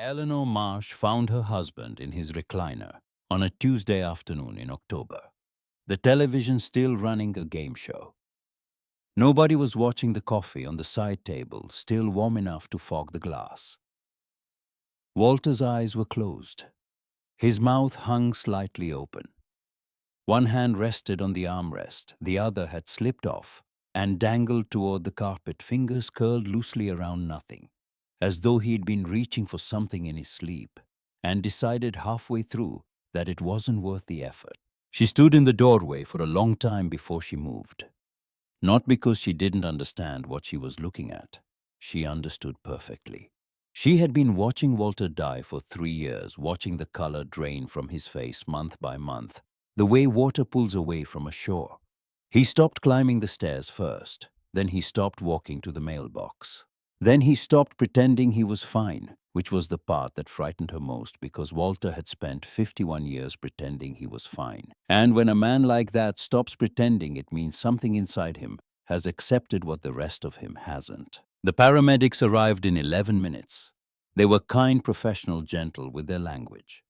Eleanor Marsh found her husband in his recliner on a Tuesday afternoon in October, the television still running a game show. Nobody was watching, the coffee on the side table still warm enough to fog the glass. Walter's eyes were closed. His mouth hung slightly open. One hand rested on the armrest, the other had slipped off and dangled toward the carpet, fingers curled loosely around nothing, as though he'd been reaching for something in his sleep and decided halfway through that it wasn't worth the effort. She stood in the doorway for a long time before she moved. Not because she didn't understand what she was looking at. She understood perfectly. She had been watching Walter die for 3 years, watching the color drain from his face month by month, the way water pulls away from a shore. He stopped climbing the stairs first, then he stopped walking to the mailbox. Then he stopped pretending he was fine, which was the part that frightened her most because Walter had spent 51 years pretending he was fine. And when a man like that stops pretending, it means something inside him has accepted what the rest of him hasn't. The paramedics arrived in 11 minutes. They were kind, professional, gentle with their language.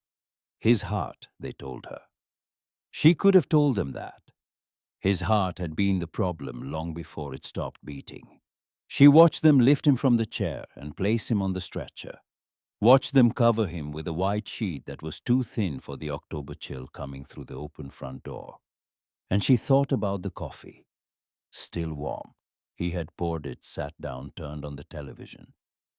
His heart, they told her. She could have told them that. His heart had been the problem long before it stopped beating. She watched them lift him from the chair and place him on the stretcher. Watched them cover him with a white sheet that was too thin for the October chill coming through the open front door. And she thought about the coffee. Still warm. He had poured it, sat down, turned on the television,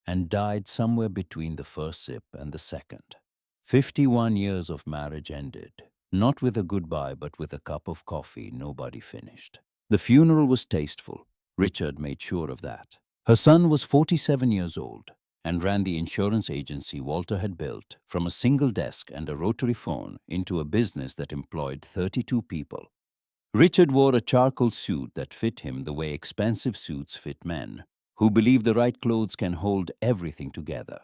and died somewhere between the first sip and the second. 51 years of marriage ended, not with a goodbye, but with a cup of coffee nobody finished. The funeral was tasteful. Richard made sure of that. Her son was 47 years old and ran the insurance agency Walter had built from a single desk and a rotary phone into a business that employed 32 people. Richard wore a charcoal suit that fit him the way expensive suits fit men, who believe the right clothes can hold everything together.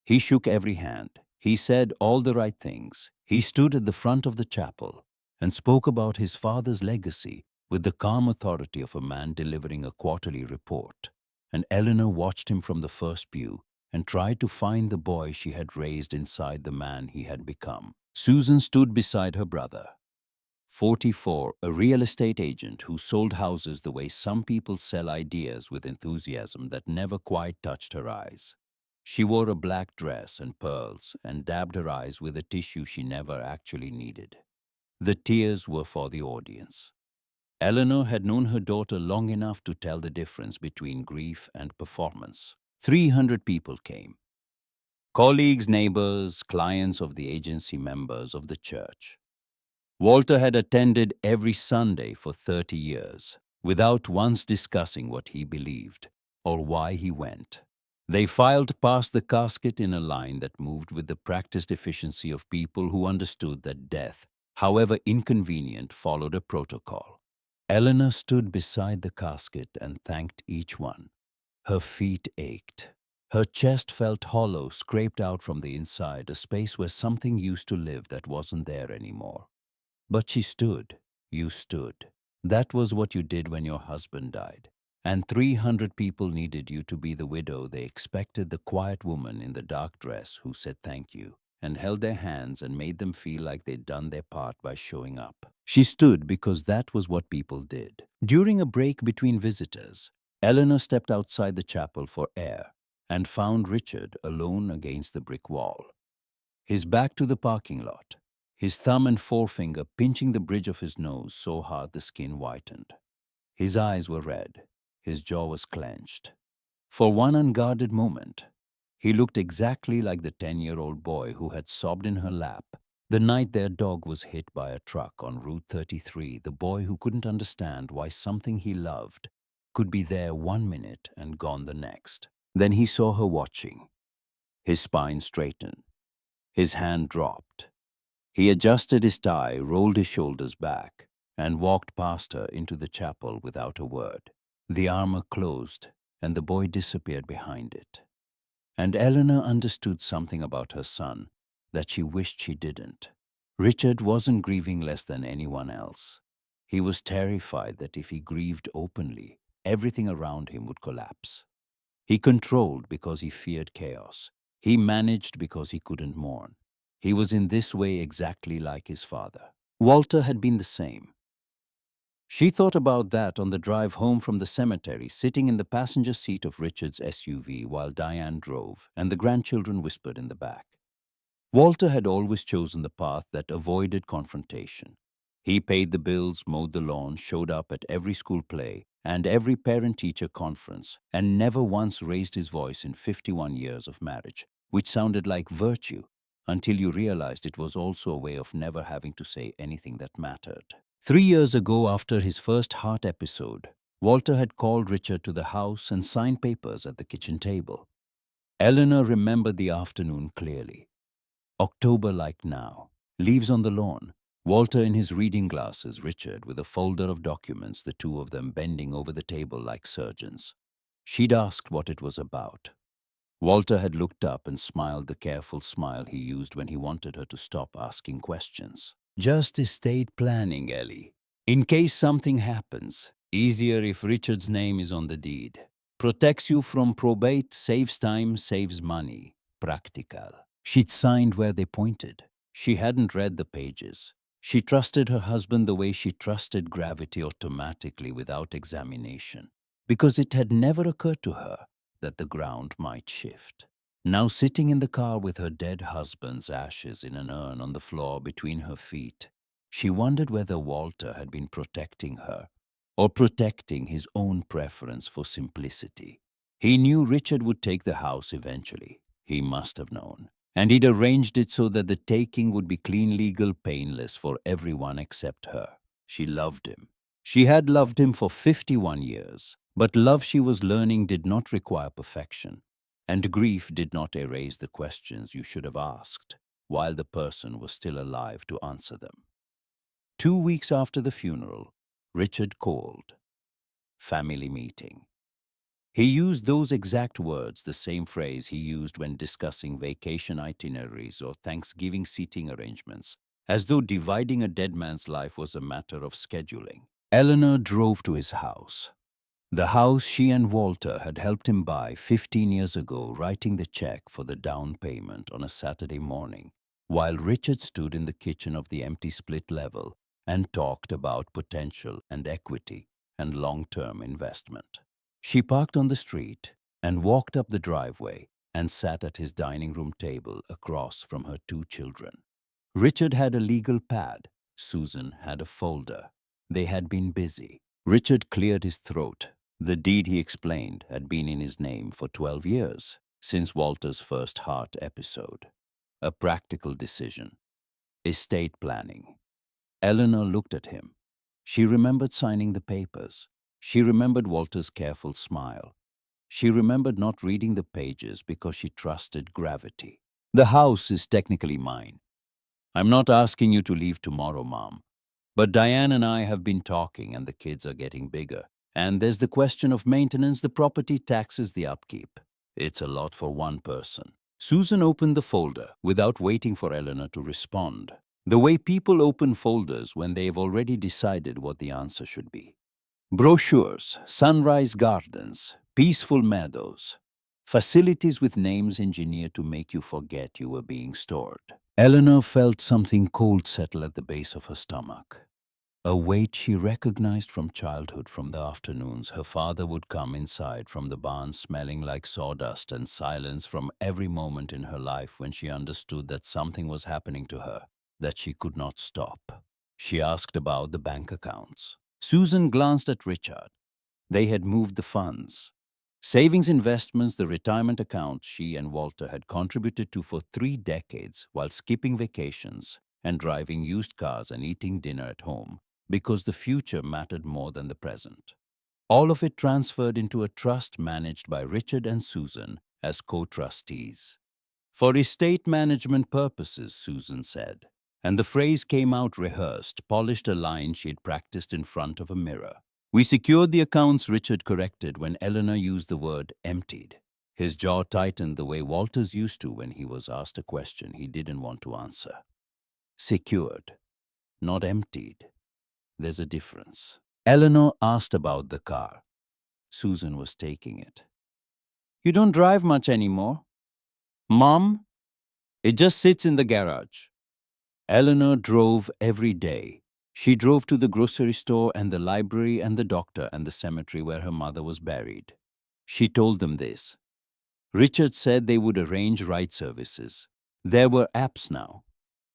He shook every hand. He said all the right things. He stood at the front of the chapel and spoke about his father's legacy with the calm authority of a man delivering a quarterly report. And Eleanor watched him from the first pew and tried to find the boy she had raised inside the man he had become. Susan stood beside her brother. 44, a real estate agent who sold houses the way some people sell ideas with enthusiasm that never quite touched her eyes. She wore a black dress and pearls and dabbed her eyes with a tissue she never actually needed. The tears were for the audience. Eleanor had known her daughter long enough to tell the difference between grief and performance. 300 people came. Colleagues, neighbors, clients of the agency, members of the church. Walter had attended every Sunday for 30 years, without once discussing what he believed or why he went. They filed past the casket in a line that moved with the practiced efficiency of people who understood that death, however inconvenient, followed a protocol. Eleanor stood beside the casket and thanked each one. Her feet ached. Her chest felt hollow, scraped out from the inside, a space where something used to live that wasn't there anymore. But she stood. You stood. That was what you did when your husband died. And 300 people needed you to be the widow. They expected the quiet woman in the dark dress who said thank you and held their hands and made them feel like they'd done their part by showing up. She stood because that was what people did. During a break between visitors, Eleanor stepped outside the chapel for air and found Richard alone against the brick wall. His back to the parking lot, his thumb and forefinger pinching the bridge of his nose so hard the skin whitened. His eyes were red. His jaw was clenched. For one unguarded moment, he looked exactly like the 10-year-old boy who had sobbed in her lap the night their dog was hit by a truck on Route 33, the boy who couldn't understand why something he loved could be there 1 minute and gone the next. Then he saw her watching. His spine straightened. His hand dropped. He adjusted his tie, rolled his shoulders back, and walked past her into the chapel without a word. The armor closed, and the boy disappeared behind it. And Eleanor understood something about her son that she wished she didn't. Richard wasn't grieving less than anyone else. He was terrified that if he grieved openly, everything around him would collapse. He controlled because he feared chaos. He managed because he couldn't mourn. He was in this way exactly like his father. Walter had been the same. She thought about that on the drive home from the cemetery, sitting in the passenger seat of Richard's SUV while Diane drove, and the grandchildren whispered in the back. Walter had always chosen the path that avoided confrontation. He paid the bills, mowed the lawn, showed up at every school play and every parent-teacher conference, and never once raised his voice in 51 years of marriage, which sounded like virtue, until you realized it was also a way of never having to say anything that mattered. 3 years ago, after his first heart episode, Walter had called Richard to the house and signed papers at the kitchen table. Eleanor remembered the afternoon clearly. October like now, leaves on the lawn, Walter in his reading glasses, Richard with a folder of documents, the two of them bending over the table like surgeons. She'd asked what it was about. Walter had looked up and smiled the careful smile he used when he wanted her to stop asking questions. Just estate planning, Ellie. In case something happens, easier if Richard's name is on the deed. Protects you from probate, saves time, saves money. Practical. She'd signed where they pointed. She hadn't read the pages. She trusted her husband the way she trusted gravity, automatically without examination, because it had never occurred to her that the ground might shift. Now sitting in the car with her dead husband's ashes in an urn on the floor between her feet, she wondered whether Walter had been protecting her or protecting his own preference for simplicity. He knew Richard would take the house eventually. He must have known. And he'd arranged it so that the taking would be clean, legal, painless for everyone except her. She loved him. She had loved him for 51 years. But love, she was learning, did not require perfection. And grief did not erase the questions you should have asked while the person was still alive to answer them. 2 weeks after the funeral, Richard called. Family meeting. He used those exact words, the same phrase he used when discussing vacation itineraries or Thanksgiving seating arrangements, as though dividing a dead man's life was a matter of scheduling. Eleanor drove to his house. The house she and Walter had helped him buy 15 years ago, writing the check for the down payment on a Saturday morning, while Richard stood in the kitchen of the empty split level and talked about potential and equity and long-term investment. She parked on the street and walked up the driveway and sat at his dining room table across from her 2 children. Richard had a legal pad. Susan had a folder. They had been busy. Richard cleared his throat. The deed, he explained, had been in his name for 12 years, since Walter's first heart episode. A practical decision. Estate planning. Eleanor looked at him. She remembered signing the papers. She remembered Walter's careful smile. She remembered not reading the pages because she trusted gravity. The house is technically mine. I'm not asking you to leave tomorrow, Mom. But Diane and I have been talking, and the kids are getting bigger. And there's the question of maintenance, the property taxes, the upkeep. It's a lot for one person. Susan opened the folder without waiting for Eleanor to respond. The way people open folders when they've already decided what the answer should be. Brochures, sunrise gardens, peaceful meadows, facilities with names engineered to make you forget you were being stored. Eleanor felt something cold settle at the base of her stomach. A weight she recognized from childhood, from the afternoons her father would come inside from the barn smelling like sawdust, and silence from every moment in her life when she understood that something was happening to her, that she could not stop. She asked about the bank accounts. Susan glanced at Richard. They had moved the funds. Savings, investments, the retirement account she and Walter had contributed to for 3 decades while skipping vacations and driving used cars and eating dinner at home, because the future mattered more than the present. All of it transferred into a trust managed by Richard and Susan as co-trustees. For estate management purposes, Susan said, and the phrase came out rehearsed, polished, a line she had practiced in front of a mirror. We secured the accounts, Richard corrected when Eleanor used the word emptied. His jaw tightened the way Walter's used to when he was asked a question he didn't want to answer. Secured, not emptied. There's a difference. Eleanor asked about the car. Susan was taking it. You don't drive much anymore. Mom, it just sits in the garage. Eleanor drove every day. She drove to the grocery store and the library and the doctor and the cemetery where her mother was buried. She told them this. Richard said they would arrange ride services. There were apps now,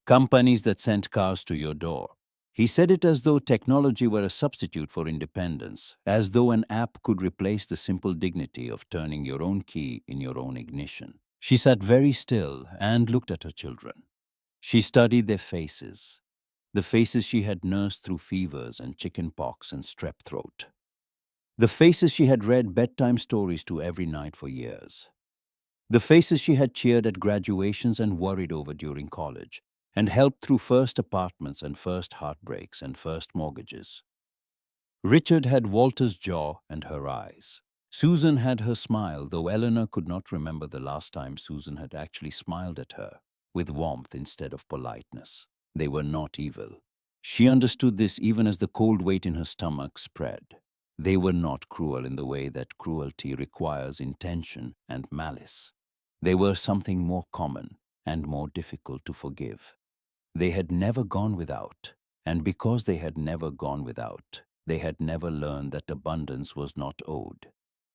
companies that sent cars to your door. He said it as though technology were a substitute for independence, as though an app could replace the simple dignity of turning your own key in your own ignition. She sat very still and looked at her children. She studied their faces, the faces she had nursed through fevers and chicken pox and strep throat, the faces she had read bedtime stories to every night for years, the faces she had cheered at graduations and worried over during college, and helped through first apartments and first heartbreaks and first mortgages. Richard had Walter's jaw and her eyes. Susan had her smile, though Eleanor could not remember the last time Susan had actually smiled at her, with warmth instead of politeness. They were not evil. She understood this even as the cold weight in her stomach spread. They were not cruel in the way that cruelty requires intention and malice. They were something more common and more difficult to forgive. They had never gone without, and because they had never gone without, they had never learned that abundance was not owed.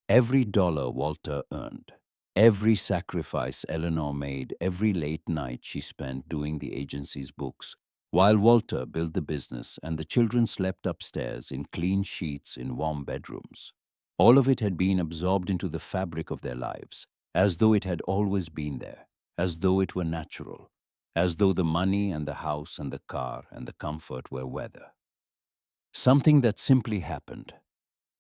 Every dollar Walter earned, every sacrifice Eleanor made, every late night she spent doing the agency's books, while Walter built the business and the children slept upstairs in clean sheets in warm bedrooms. All of it had been absorbed into the fabric of their lives, as though it had always been there, as though it were natural, as though the money and the house and the car and the comfort were weather. Something that simply happened,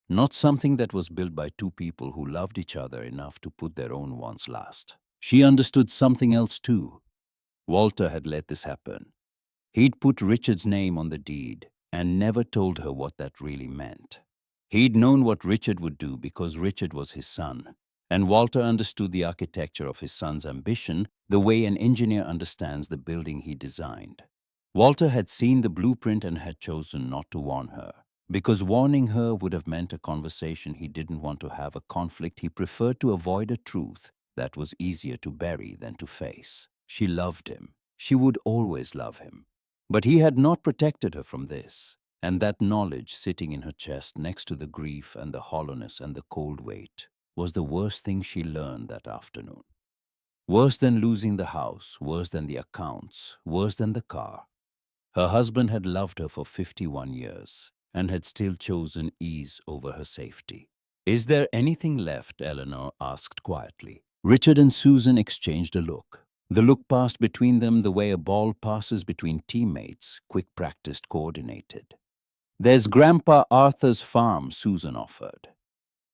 not something that was built by two people who loved each other enough to put their own wants last. She understood something else too. Walter had let this happen. He'd put Richard's name on the deed and never told her what that really meant. He'd known what Richard would do because Richard was his son, and Walter understood the architecture of his son's ambition the way an engineer understands the building he designed. Walter had seen the blueprint and had chosen not to warn her, because warning her would have meant a conversation he didn't want to have, a conflict he preferred to avoid, a truth that was easier to bury than to face. She loved him. She would always love him. But he had not protected her from this, and that knowledge sitting in her chest next to the grief and the hollowness and the cold weight was the worst thing she learned that afternoon. Worse than losing the house, worse than the accounts, worse than the car. Her husband had loved her for 51 years and had still chosen ease over her safety. "Is there anything left?" Eleanor asked quietly. Richard and Susan exchanged a look. The look passed between them the way a ball passes between teammates, quick practiced, coordinated. "There's Grandpa Arthur's farm," Susan offered.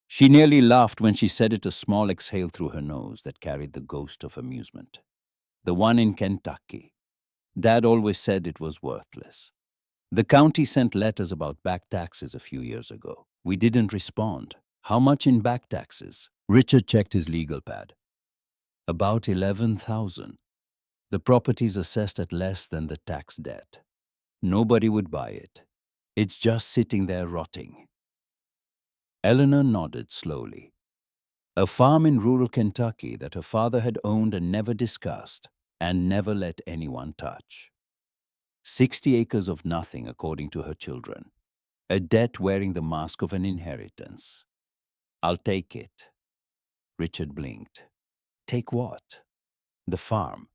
She nearly laughed when she said it, a small exhale through her nose that carried the ghost of amusement. "The one in Kentucky. Dad always said it was worthless. The county sent letters about back taxes a few years ago. We didn't respond. How much in back taxes?" Richard checked his legal pad. "About 11,000. The property's assessed at less than the tax debt. Nobody would buy it. It's just sitting there rotting." Eleanor nodded slowly. A farm in rural Kentucky that her father had owned and never discussed and never let anyone touch. 60 acres of nothing, according to her children. A debt wearing the mask of an inheritance. "I'll take it." Richard blinked. "Take what?" "The farm.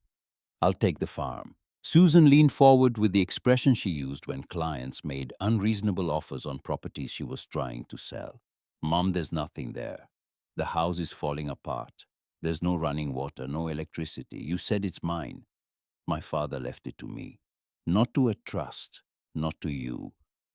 I'll take the farm." Susan leaned forward with the expression she used when clients made unreasonable offers on properties she was trying to sell. "Mom, there's nothing there. The house is falling apart. There's no running water, no electricity. You said it's mine. My father left it to me. Not to a trust, not to you,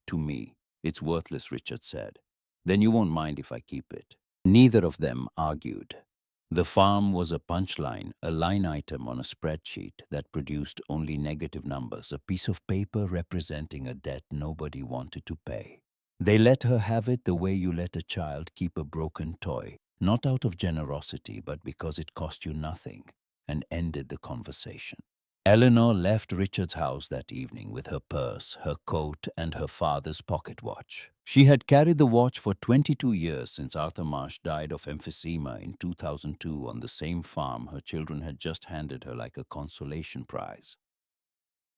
to me. It's worthless," Richard said. "Then you won't mind if I keep it." Neither of them argued. The farm was a punchline, a line item on a spreadsheet that produced only negative numbers, a piece of paper representing a debt nobody wanted to pay. They let her have it the way you let a child keep a broken toy, not out of generosity, but because it cost you nothing, and ended the conversation. Eleanor left Richard's house that evening with her purse, her coat, and her father's pocket watch. She had carried the watch for 22 years since Arthur Marsh died of emphysema in 2002 on the same farm her children had just handed her like a consolation prize.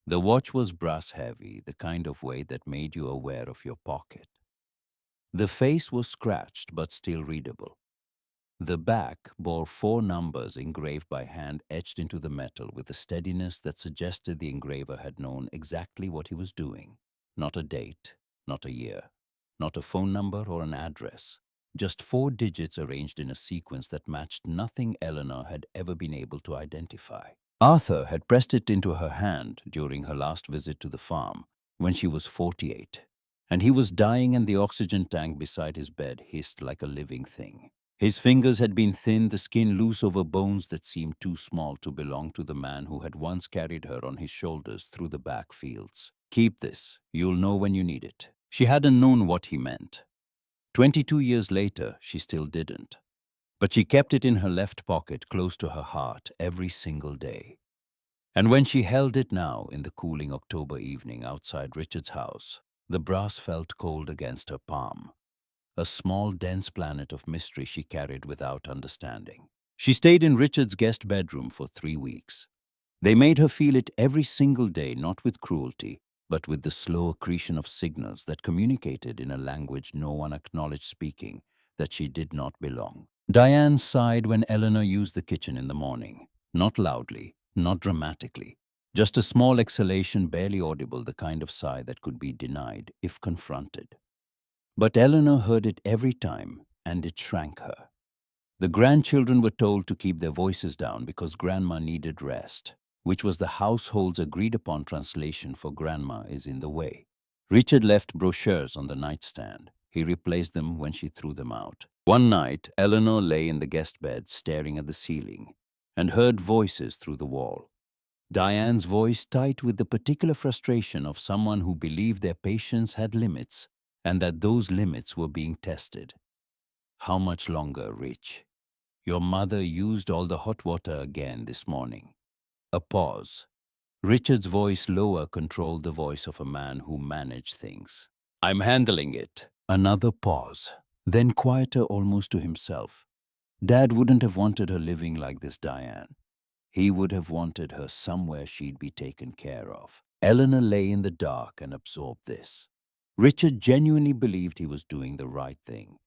The watch was brass-heavy, the kind of weight that made you aware of your pocket. The face was scratched but still readable. The back bore 4 numbers engraved by hand etched into the metal with a steadiness that suggested the engraver had known exactly what he was doing. Not a date, not a year, not a phone number or an address. Just 4 digits arranged in a sequence that matched nothing Eleanor had ever been able to identify. Arthur had pressed it into her hand during her last visit to the farm when she was 48, and he was dying and the oxygen tank beside his bed hissed like a living thing. His fingers had been thin, the skin loose over bones that seemed too small to belong to the man who had once carried her on his shoulders through the back fields. "Keep this. You'll know when you need it." She hadn't known what he meant. 22 years later, she still didn't. But she kept it in her left pocket close to her heart every single day. And when she held it now in the cooling October evening outside Richard's house, the brass felt cold against her palm. A small, dense planet of mystery she carried without understanding. She stayed in Richard's guest bedroom for 3 weeks. They made her feel it every single day, not with cruelty, but with the slow accretion of signals that communicated in a language no one acknowledged speaking, that she did not belong. Diane sighed when Eleanor used the kitchen in the morning. Not loudly, not dramatically. Just a small exhalation, barely audible, the kind of sigh that could be denied if confronted. But Eleanor heard it every time, and it shrank her. The grandchildren were told to keep their voices down because Grandma needed rest, which was the household's agreed-upon translation for Grandma is in the way. Richard left brochures on the nightstand. He replaced them when she threw them out. One night, Eleanor lay in the guest bed staring at the ceiling and heard voices through the wall. Diane's voice tight with the particular frustration of someone who believed their patience had limits and that those limits were being tested. "How much longer, Rich? Your mother used all the hot water again this morning." A pause. Richard's voice lower controlled the voice of a man who managed things. "I'm handling it." Another pause. Then quieter almost to himself. Dad wouldn't have wanted her living like this, Diane. He would have wanted her somewhere she'd be taken care of. Eleanor lay in the dark and absorbed this. Richard genuinely believed he was doing the right thing.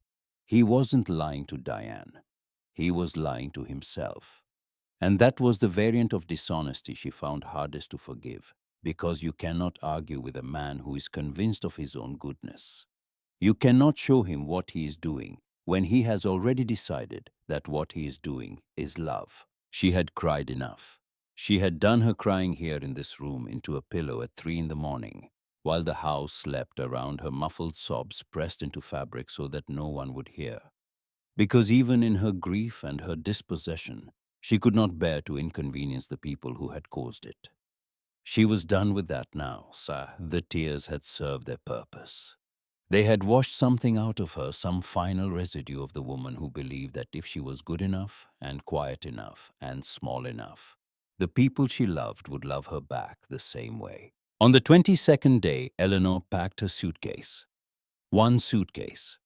He wasn't lying to Diane. He was lying to himself. And that was the variant of dishonesty she found hardest to forgive, because you cannot argue with a man who is convinced of his own goodness. You cannot show him what he is doing when he has already decided that what he is doing is love. She had cried enough. She had done her crying here in this room into a pillow at 3 in the morning, while the house slept around her muffled sobs pressed into fabric so that no one would hear. Because even in her grief and her dispossession, she could not bear to inconvenience the people who had caused it. She was done with that now, sir. The tears had served their purpose. They had washed something out of her, some final residue of the woman who believed that if she was good enough and quiet enough and small enough, the people she loved would love her back the same way. On the 22nd day, Eleanor packed her suitcase. One suitcase.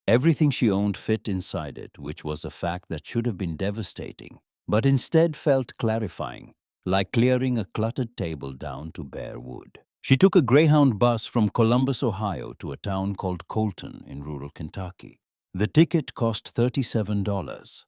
Everything she owned fit inside it, which was a fact that should have been devastating, but instead felt clarifying, like clearing a cluttered table down to bare wood. She took a Greyhound bus from Columbus, Ohio to a town called Colton in rural Kentucky. The ticket cost $37.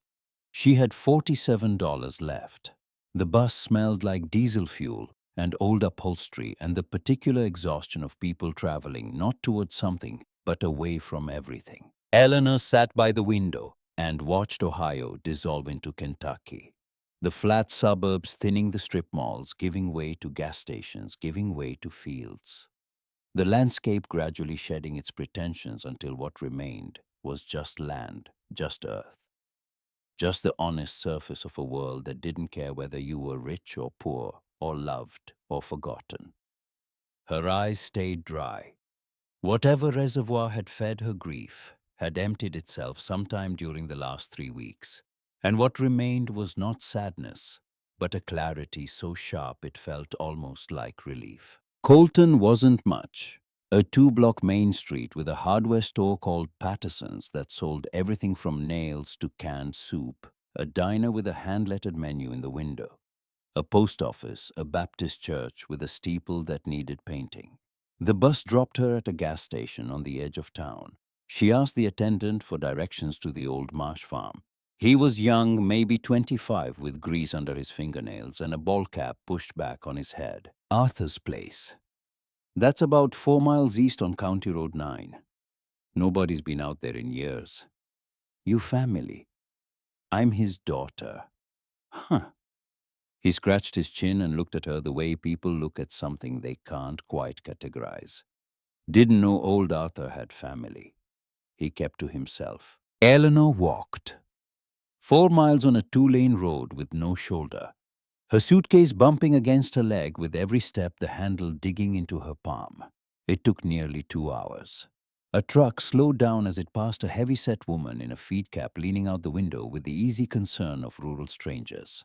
She had $47 left. The bus smelled like diesel fuel and old upholstery and the particular exhaustion of people traveling not towards something but away from everything. Eleanor sat by the window and watched Ohio dissolve into Kentucky. The flat suburbs thinning the strip malls, giving way to gas stations, giving way to fields. The landscape gradually shedding its pretensions until what remained was just land, just earth. Just the honest surface of a world that didn't care whether you were rich or poor, or loved or forgotten. Her eyes stayed dry. Whatever reservoir had fed her grief had emptied itself sometime during the last 3 weeks, and what remained was not sadness, but a clarity so sharp it felt almost like relief. Colton wasn't much. A two-block main street with a hardware store called Patterson's that sold everything from nails to canned soup, a diner with a hand-lettered menu in the window, a post office, a Baptist church with a steeple that needed painting. The bus dropped her at a gas station on the edge of town. She asked the attendant for directions to the old marsh farm. He was young, maybe 25, with grease under his fingernails and a ball cap pushed back on his head. Arthur's place. That's about 4 miles east on County Road 9. Nobody's been out there in years. You family. I'm his daughter. Huh. He scratched his chin and looked at her the way people look at something they can't quite categorize. Didn't know old Arthur had family. He kept to himself. Eleanor walked. 4 miles on a two-lane road with no shoulder. Her suitcase bumping against her leg with every step, the handle digging into her palm. It took nearly 2 hours. A truck slowed down as it passed a heavy-set woman in a feed cap leaning out the window with the easy concern of rural strangers.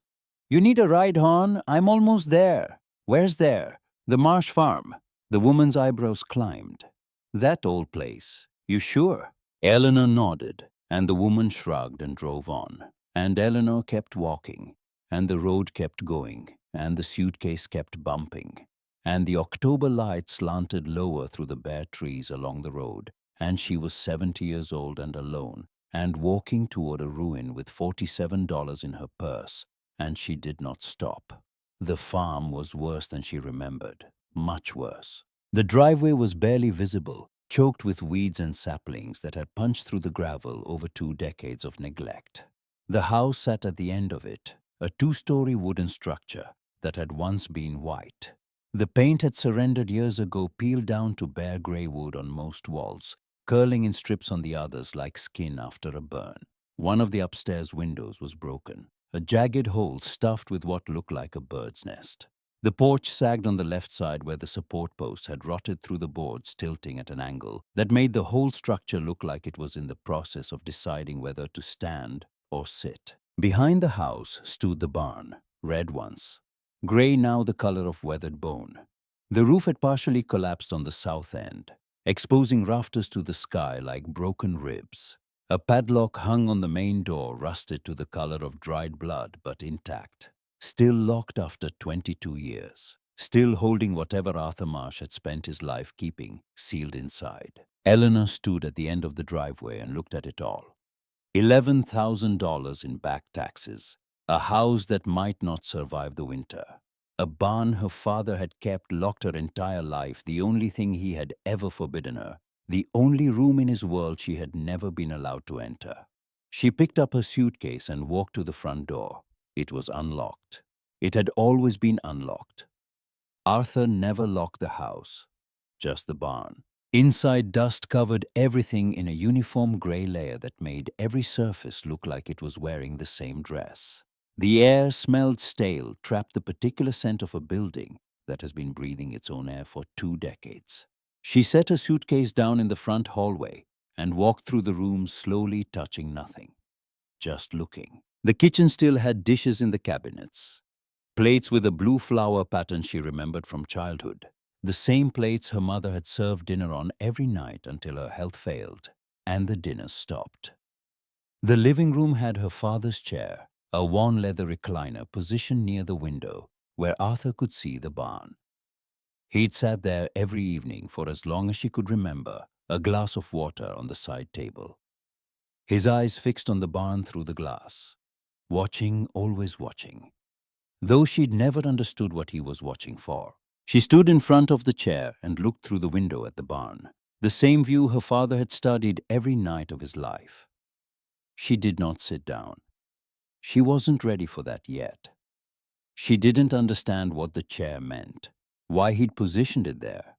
"You need a ride, hon? I'm almost there." "Where's there?" "The Marsh Farm." The woman's eyebrows climbed. "That old place. You sure?" Eleanor nodded, and the woman shrugged and drove on. And Eleanor kept walking, and the road kept going, and the suitcase kept bumping, and the October light slanted lower through the bare trees along the road, and she was 70 years old and alone, and walking toward a ruin with $47 in her purse, and she did not stop. The farm was worse than she remembered, much worse. The driveway was barely visible, choked with weeds and saplings that had punched through the gravel over 2 decades of neglect. The house sat at the end of it, a 2-story wooden structure that had once been white. The paint had surrendered years ago, peeled down to bare gray wood on most walls, curling in strips on the others like skin after a burn. One of the upstairs windows was broken, a jagged hole stuffed with what looked like a bird's nest. The porch sagged on the left side where the support posts had rotted through the boards, tilting at an angle that made the whole structure look like it was in the process of deciding whether to stand or sit. Behind the house stood the barn, red once, gray now the color of weathered bone. The roof had partially collapsed on the south end, exposing rafters to the sky like broken ribs. A padlock hung on the main door, rusted to the color of dried blood but intact. Still locked after 22 years. Still holding whatever Arthur Marsh had spent his life keeping, sealed inside. Eleanor stood at the end of the driveway and looked at it all. $11,000 in back taxes. A house that might not survive the winter. A barn her father had kept locked her entire life, the only thing he had ever forbidden her. The only room in his world she had never been allowed to enter. She picked up her suitcase and walked to the front door. It was unlocked. It had always been unlocked. Arthur never locked the house, just the barn. Inside, dust covered everything in a uniform gray layer that made every surface look like it was wearing the same dress. The air smelled stale, trapped the particular scent of a building that has been breathing its own air for 2 decades. She set her suitcase down in the front hallway and walked through the room, slowly touching nothing, just looking. The kitchen still had dishes in the cabinets. Plates with a blue flower pattern she remembered from childhood. The same plates her mother had served dinner on every night until her health failed, and the dinner stopped. The living room had her father's chair, a worn leather recliner positioned near the window, where Arthur could see the barn. He'd sat there every evening for as long as she could remember, a glass of water on the side table. His eyes fixed on the barn through the glass. Watching, always watching. Though she'd never understood what he was watching for. She stood in front of the chair and looked through the window at the barn, the same view her father had studied every night of his life. She did not sit down. She wasn't ready for that yet. She didn't understand what the chair meant, why he'd positioned it there,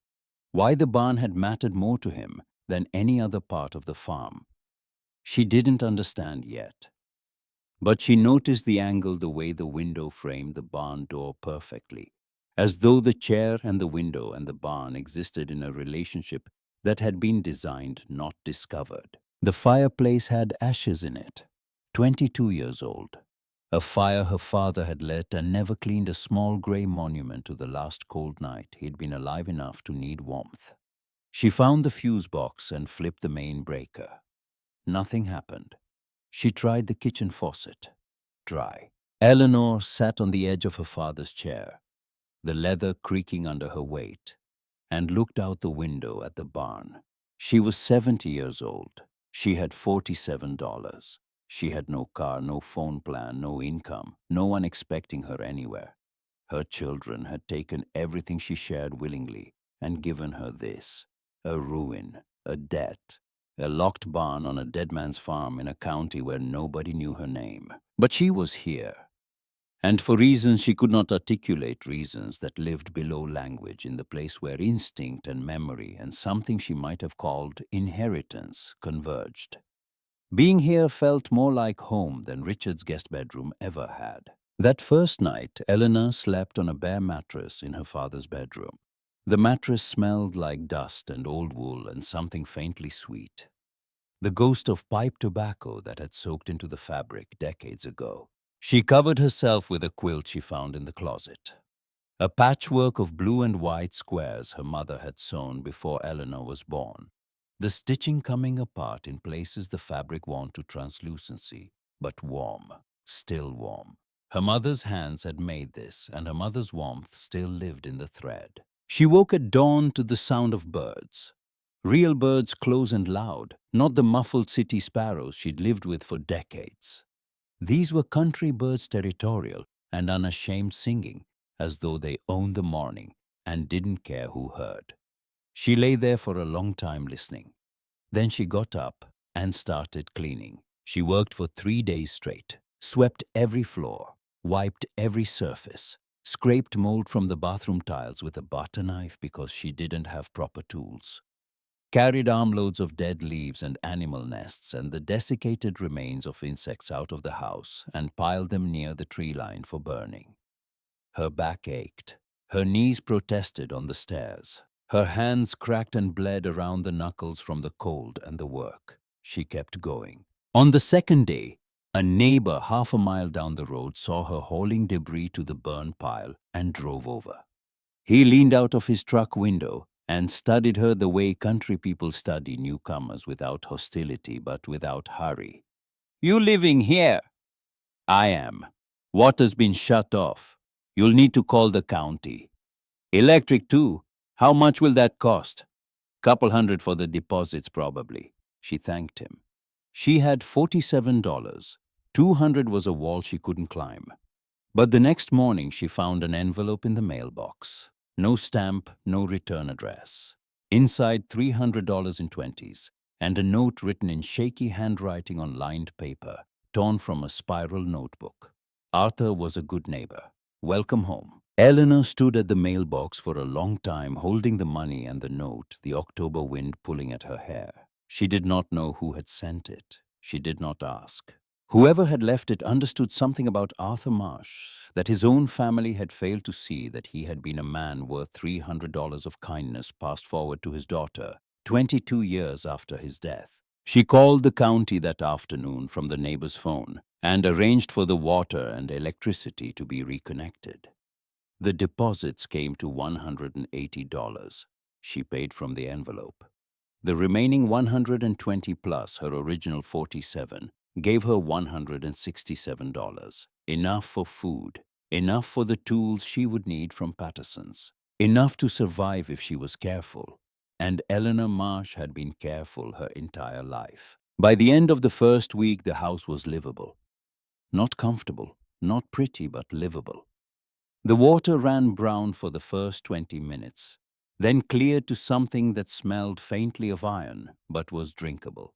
why the barn had mattered more to him than any other part of the farm. She didn't understand yet. But she noticed the angle, the way the window framed the barn door perfectly, as though the chair and the window and the barn existed in a relationship that had been designed, not discovered. The fireplace had ashes in it, 22 years old. A fire her father had lit and never cleaned, a small grey monument to the last cold night he'd been alive enough to need warmth. She found the fuse box and flipped the main breaker. Nothing happened. She tried the kitchen faucet. Dry. Eleanor sat on the edge of her father's chair, the leather creaking under her weight, and looked out the window at the barn. She was 70 years old. She had $47. She had no car, no phone plan, no income, no one expecting her anywhere. Her children had taken everything she shared willingly and given her this: a ruin, a debt, a locked barn on a dead man's farm in a county where nobody knew her name. But she was here, and for reasons she could not articulate, reasons that lived below language, in the place where instinct and memory and something she might have called inheritance converged. Being here felt more like home than Richard's guest bedroom ever had. That first night, Eleanor slept on a bare mattress in her father's bedroom. The mattress smelled like dust and old wool and something faintly sweet, the ghost of pipe tobacco that had soaked into the fabric decades ago. She covered herself with a quilt she found in the closet, a patchwork of blue and white squares her mother had sewn before Eleanor was born, the stitching coming apart in places the fabric worn to translucency, but warm, still warm. Her mother's hands had made this, and her mother's warmth still lived in the thread. She woke at dawn to the sound of birds. Real birds, close and loud, not the muffled city sparrows she'd lived with for decades. These were country birds, territorial and unashamed, singing as though they owned the morning and didn't care who heard. She lay there for a long time listening. Then she got up and started cleaning. She worked for 3 days straight, swept every floor, wiped every surface, scraped mold from the bathroom tiles with a butter knife because she didn't have proper tools, carried armloads of dead leaves and animal nests and the desiccated remains of insects out of the house and piled them near the tree line for burning. Her back ached. Her knees protested on the stairs. Her hands cracked and bled around the knuckles from the cold and the work. She kept going. On the second day, a neighbor half a mile down the road saw her hauling debris to the burn pile and drove over. He leaned out of his truck window and studied her the way country people study newcomers, without hostility but without hurry. "You living here?" "I am. Water's been shut off. You'll need to call the county." "Electric too? How much will that cost?" "Couple hundred for the deposits, probably." She thanked him. She had $47. 200 was a wall she couldn't climb. But the next morning she found an envelope in the mailbox. No stamp, no return address. Inside, $300 in 20s, and a note written in shaky handwriting on lined paper, torn from a spiral notebook. Arthur was a good neighbor. Welcome home. Eleanor stood at the mailbox for a long time, holding the money and the note, the October wind pulling at her hair. She did not know who had sent it. She did not ask. Whoever had left it understood something about Arthur Marsh that his own family had failed to see, that he had been a man worth $300 of kindness passed forward to his daughter 22 years after his death. She called the county that afternoon from the neighbor's phone and arranged for the water and electricity to be reconnected. The deposits came to $180. She paid from the envelope. The remaining 120 plus her original 47 gave her $167. Enough for food, enough for the tools she would need from Patterson's, enough to survive if she was careful. And Eleanor Marsh had been careful her entire life. By the end of the first week, the house was livable. Not comfortable, not pretty, but livable. The water ran brown for the first 20 minutes, then cleared to something that smelled faintly of iron, but was drinkable.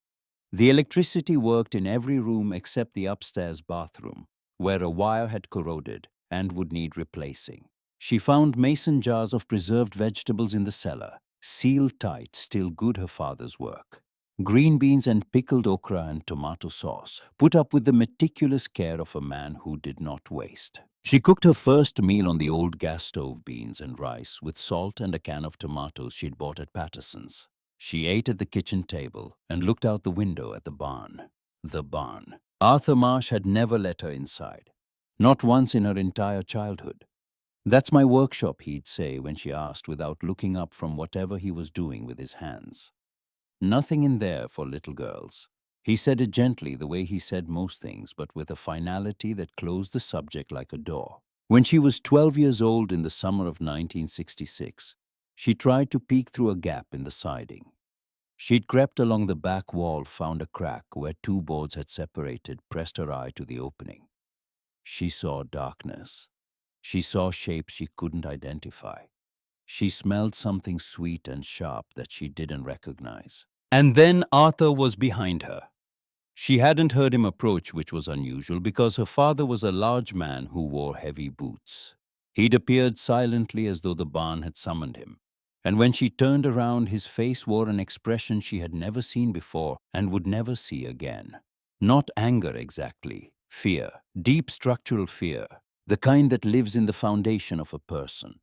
The electricity worked in every room except the upstairs bathroom, where a wire had corroded and would need replacing. She found mason jars of preserved vegetables in the cellar, sealed tight, still good, her father's work. Green beans and pickled okra and tomato sauce, put up with the meticulous care of a man who did not waste. She cooked her first meal on the old gas stove, beans and rice, with salt and a can of tomatoes she'd bought at Patterson's. She ate at the kitchen table and looked out the window at the barn. The barn. Arthur Marsh had never let her inside. Not once in her entire childhood. "That's my workshop," he'd say when she asked, without looking up from whatever he was doing with his hands. "Nothing in there for little girls." He said it gently, the way he said most things, but with a finality that closed the subject like a door. When she was 12 years old in the summer of 1966, she tried to peek through a gap in the siding. She'd crept along the back wall, found a crack where two boards had separated, pressed her eye to the opening. She saw darkness. She saw shapes she couldn't identify. She smelled something sweet and sharp that she didn't recognize. And then Arthur was behind her. She hadn't heard him approach, which was unusual because her father was a large man who wore heavy boots. He'd appeared silently as though the barn had summoned him. And when she turned around, his face wore an expression she had never seen before and would never see again. Not anger exactly, fear, deep structural fear, the kind that lives in the foundation of a person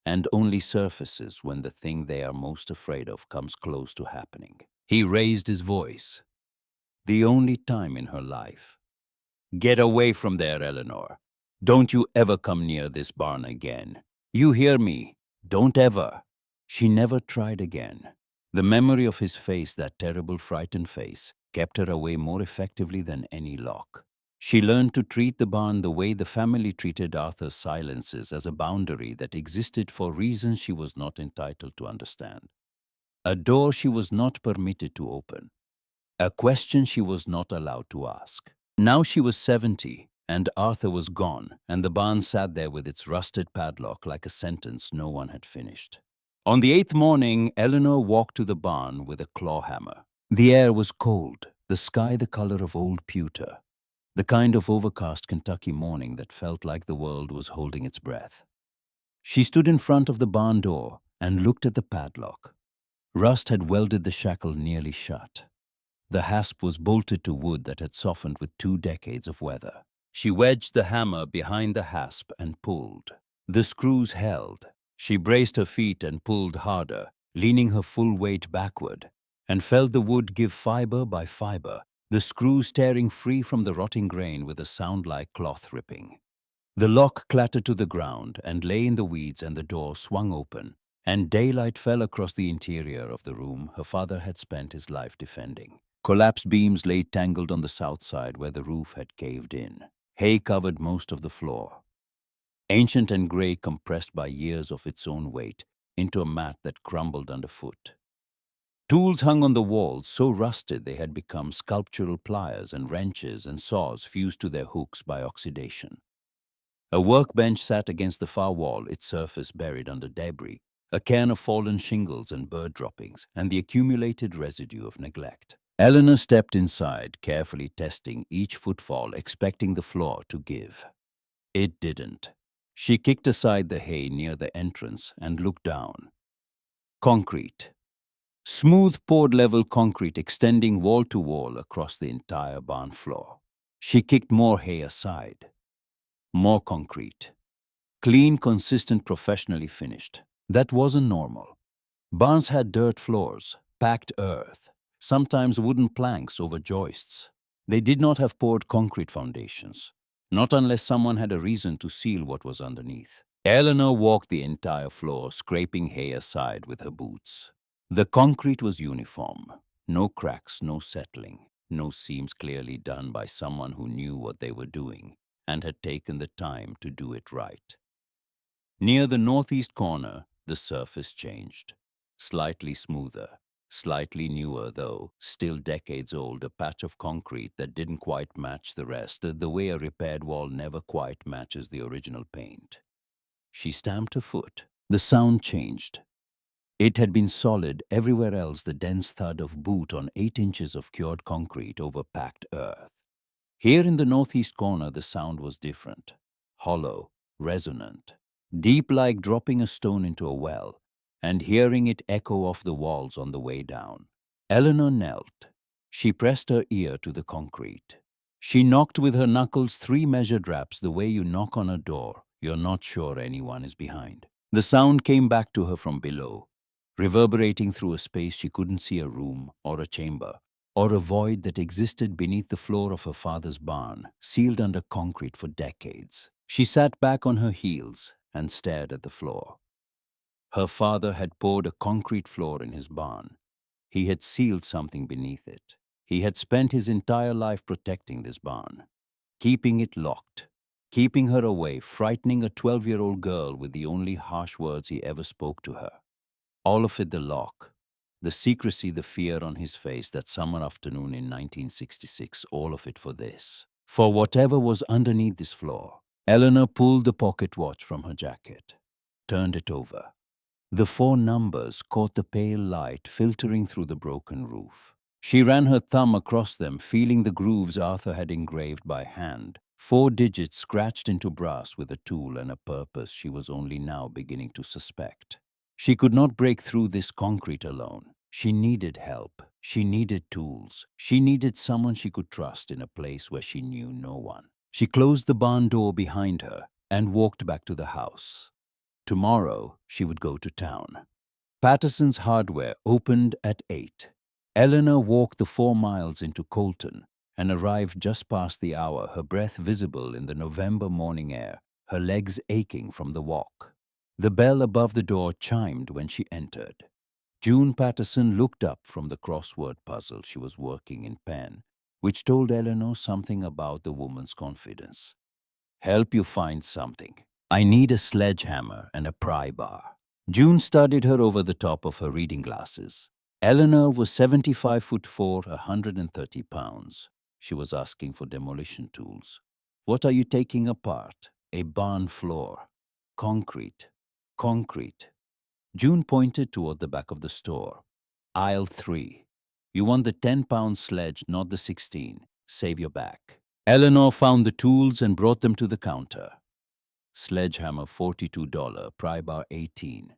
and only surfaces when the thing they are most afraid of comes close to happening. He raised his voice. The only time in her life. "Get away from there, Eleanor. Don't you ever come near this barn again. You hear me? Don't ever." She never tried again. The memory of his face, that terrible frightened face, kept her away more effectively than any lock. She learned to treat the barn the way the family treated Arthur's silences, as a boundary that existed for reasons she was not entitled to understand. A door she was not permitted to open. A question she was not allowed to ask. Now she was 70, and Arthur was gone, and the barn sat there with its rusted padlock like a sentence no one had finished. On the 8th morning, Eleanor walked to the barn with a claw hammer. The air was cold, the sky the color of old pewter, the kind of overcast Kentucky morning that felt like the world was holding its breath. She stood in front of the barn door and looked at the padlock. Rust had welded the shackle nearly shut. The hasp was bolted to wood that had softened with 2 decades of weather. She wedged the hammer behind the hasp and pulled. The screws held. She braced her feet and pulled harder, leaning her full weight backward, and felt the wood give fiber by fiber, the screws tearing free from the rotting grain with a sound like cloth ripping. The lock clattered to the ground and lay in the weeds, and the door swung open, and daylight fell across the interior of the room her father had spent his life defending. Collapsed beams lay tangled on the south side where the roof had caved in. Hay covered most of the floor, ancient and gray, compressed by years of its own weight into a mat that crumbled underfoot. Tools hung on the walls, so rusted they had become sculptural pliers, and wrenches and saws fused to their hooks by oxidation. A workbench sat against the far wall, its surface buried under debris, a cairn of fallen shingles and bird droppings, and the accumulated residue of neglect. Eleanor stepped inside, carefully testing each footfall, expecting the floor to give. It didn't. She kicked aside the hay near the entrance and looked down. Concrete. Smooth, poured-level concrete extending wall to wall across the entire barn floor. She kicked more hay aside. More concrete. Clean, consistent, professionally finished. That wasn't normal. Barns had dirt floors, packed earth, sometimes wooden planks over joists. They did not have poured concrete foundations, not unless someone had a reason to seal what was underneath. Eleanor walked the entire floor, scraping hay aside with her boots. The concrete was uniform. No cracks, no settling, no seams, clearly done by someone who knew what they were doing and had taken the time to do it right. Near the northeast corner, the surface changed. Slightly smoother, slightly newer though, still decades old, a patch of concrete that didn't quite match the rest, the way a repaired wall never quite matches the original paint. She stamped her foot. The sound changed. It had been solid everywhere else, the dense thud of boot on 8 inches of cured concrete over packed earth. Here in the northeast corner, the sound was different. Hollow, resonant, deep, like dropping a stone into a well and hearing it echo off the walls on the way down. Eleanor knelt. She pressed her ear to the concrete. She knocked with her knuckles 3 measured raps, the way you knock on a door you're not sure anyone is behind. The sound came back to her from below, reverberating through a space she couldn't see, a room or a chamber, or a void that existed beneath the floor of her father's barn, sealed under concrete for decades. She sat back on her heels and stared at the floor. Her father had poured a concrete floor in his barn. He had sealed something beneath it. He had spent his entire life protecting this barn, keeping it locked, keeping her away, frightening a 12-year-old girl with the only harsh words he ever spoke to her. All of it the lock, the secrecy, the fear on his face that summer afternoon in 1966, all of it for this. For whatever was underneath this floor. Eleanor pulled the pocket watch from her jacket, turned it over. The 4 numbers caught the pale light filtering through the broken roof. She ran her thumb across them, feeling the grooves Arthur had engraved by hand. 4 digits scratched into brass with a tool and a purpose she was only now beginning to suspect. She could not break through this concrete alone. She needed help. She needed tools. She needed someone she could trust in a place where she knew no one. She closed the barn door behind her and walked back to the house. Tomorrow, she would go to town. Patterson's Hardware opened at 8. Eleanor walked the 4 miles into Colton and arrived just past the hour, her breath visible in the November morning air, her legs aching from the walk. The bell above the door chimed when she entered. June Patterson looked up from the crossword puzzle she was working in pen, which told Eleanor something about the woman's confidence. "Help you find something. I need a sledgehammer and a pry bar." June studied her over the top of her reading glasses. Eleanor was 75'4", 130 pounds. She was asking for demolition tools. "What are you taking apart?" "A barn floor. Concrete. Concrete." June pointed toward the back of the store. "Aisle 3. You want the 10-pound sledge, not the 16. Save your back." Eleanor found the tools and brought them to the counter. Sledgehammer $42, pry bar 18.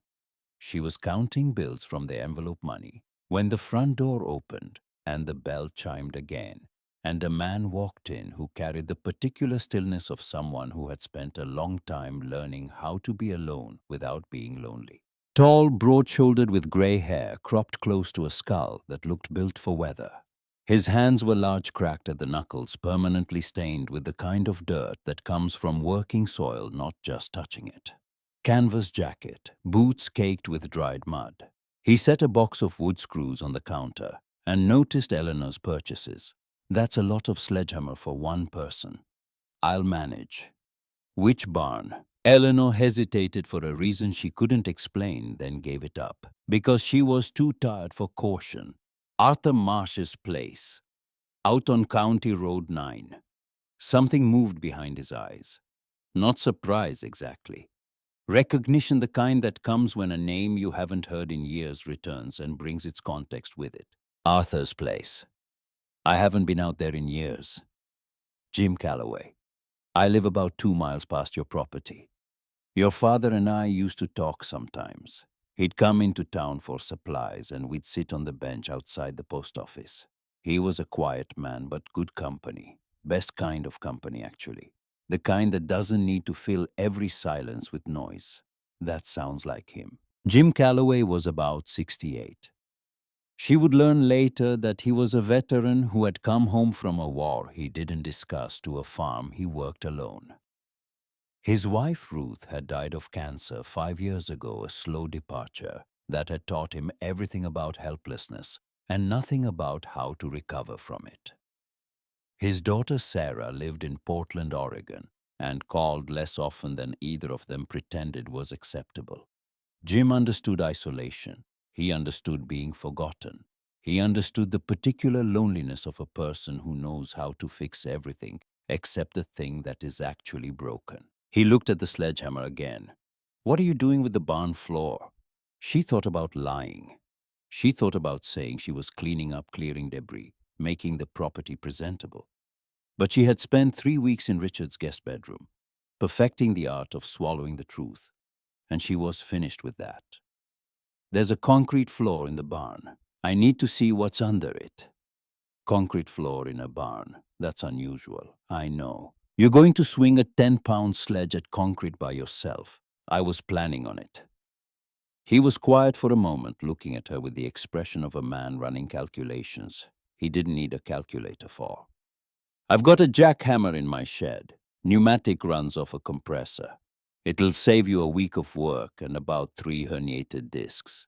She was counting bills from the envelope money when the front door opened and the bell chimed again, and a man walked in who carried the particular stillness of someone who had spent a long time learning how to be alone without being lonely. Tall, broad-shouldered with gray hair cropped close to a skull that looked built for weather. His hands were large, cracked at the knuckles, permanently stained with the kind of dirt that comes from working soil, not just touching it. Canvas jacket, boots caked with dried mud. He set a box of wood screws on the counter and noticed Eleanor's purchases. "That's a lot of sledgehammer for one person." "I'll manage." "Which barn?" Eleanor hesitated for a reason she couldn't explain, then gave it up. Because she was too tired for caution. "Arthur Marsh's place, out on County Road 9. Something moved behind his eyes. Not surprise exactly. Recognition, the kind that comes when a name you haven't heard in years returns and brings its context with it. "Arthur's place. I haven't been out there in years." "Jim Calloway. I live about 2 miles past your property. Your father and I used to talk sometimes. He'd come into town for supplies and we'd sit on the bench outside the post office. He was a quiet man, but good company. Best kind of company, actually. The kind that doesn't need to fill every silence with noise. That sounds like him." Jim Calloway was about 68. She would learn later that he was a veteran who had come home from a war he didn't discuss to a farm he worked alone. His wife Ruth had died of cancer 5 years ago, a slow departure that had taught him everything about helplessness and nothing about how to recover from it. His daughter Sarah lived in Portland, Oregon, and called less often than either of them pretended was acceptable. Jim understood isolation. He understood being forgotten. He understood the particular loneliness of a person who knows how to fix everything except the thing that is actually broken. He looked at the sledgehammer again. "What are you doing with the barn floor?" She thought about lying. She thought about saying she was cleaning up, clearing debris, making the property presentable. But she had spent 3 weeks in Richard's guest bedroom, perfecting the art of swallowing the truth, and she was finished with that. "There's a concrete floor in the barn. I need to see what's under it." Concrete floor in a barn. That's unusual, I know. "You're going to swing a 10-pound sledge at concrete by yourself." "I was planning on it." He was quiet for a moment, looking at her with the expression of a man running calculations. he didn't need a calculator for. I've got a jackhammer in my shed. Pneumatic runs off a compressor. It'll save you a week of work and about 3 herniated discs.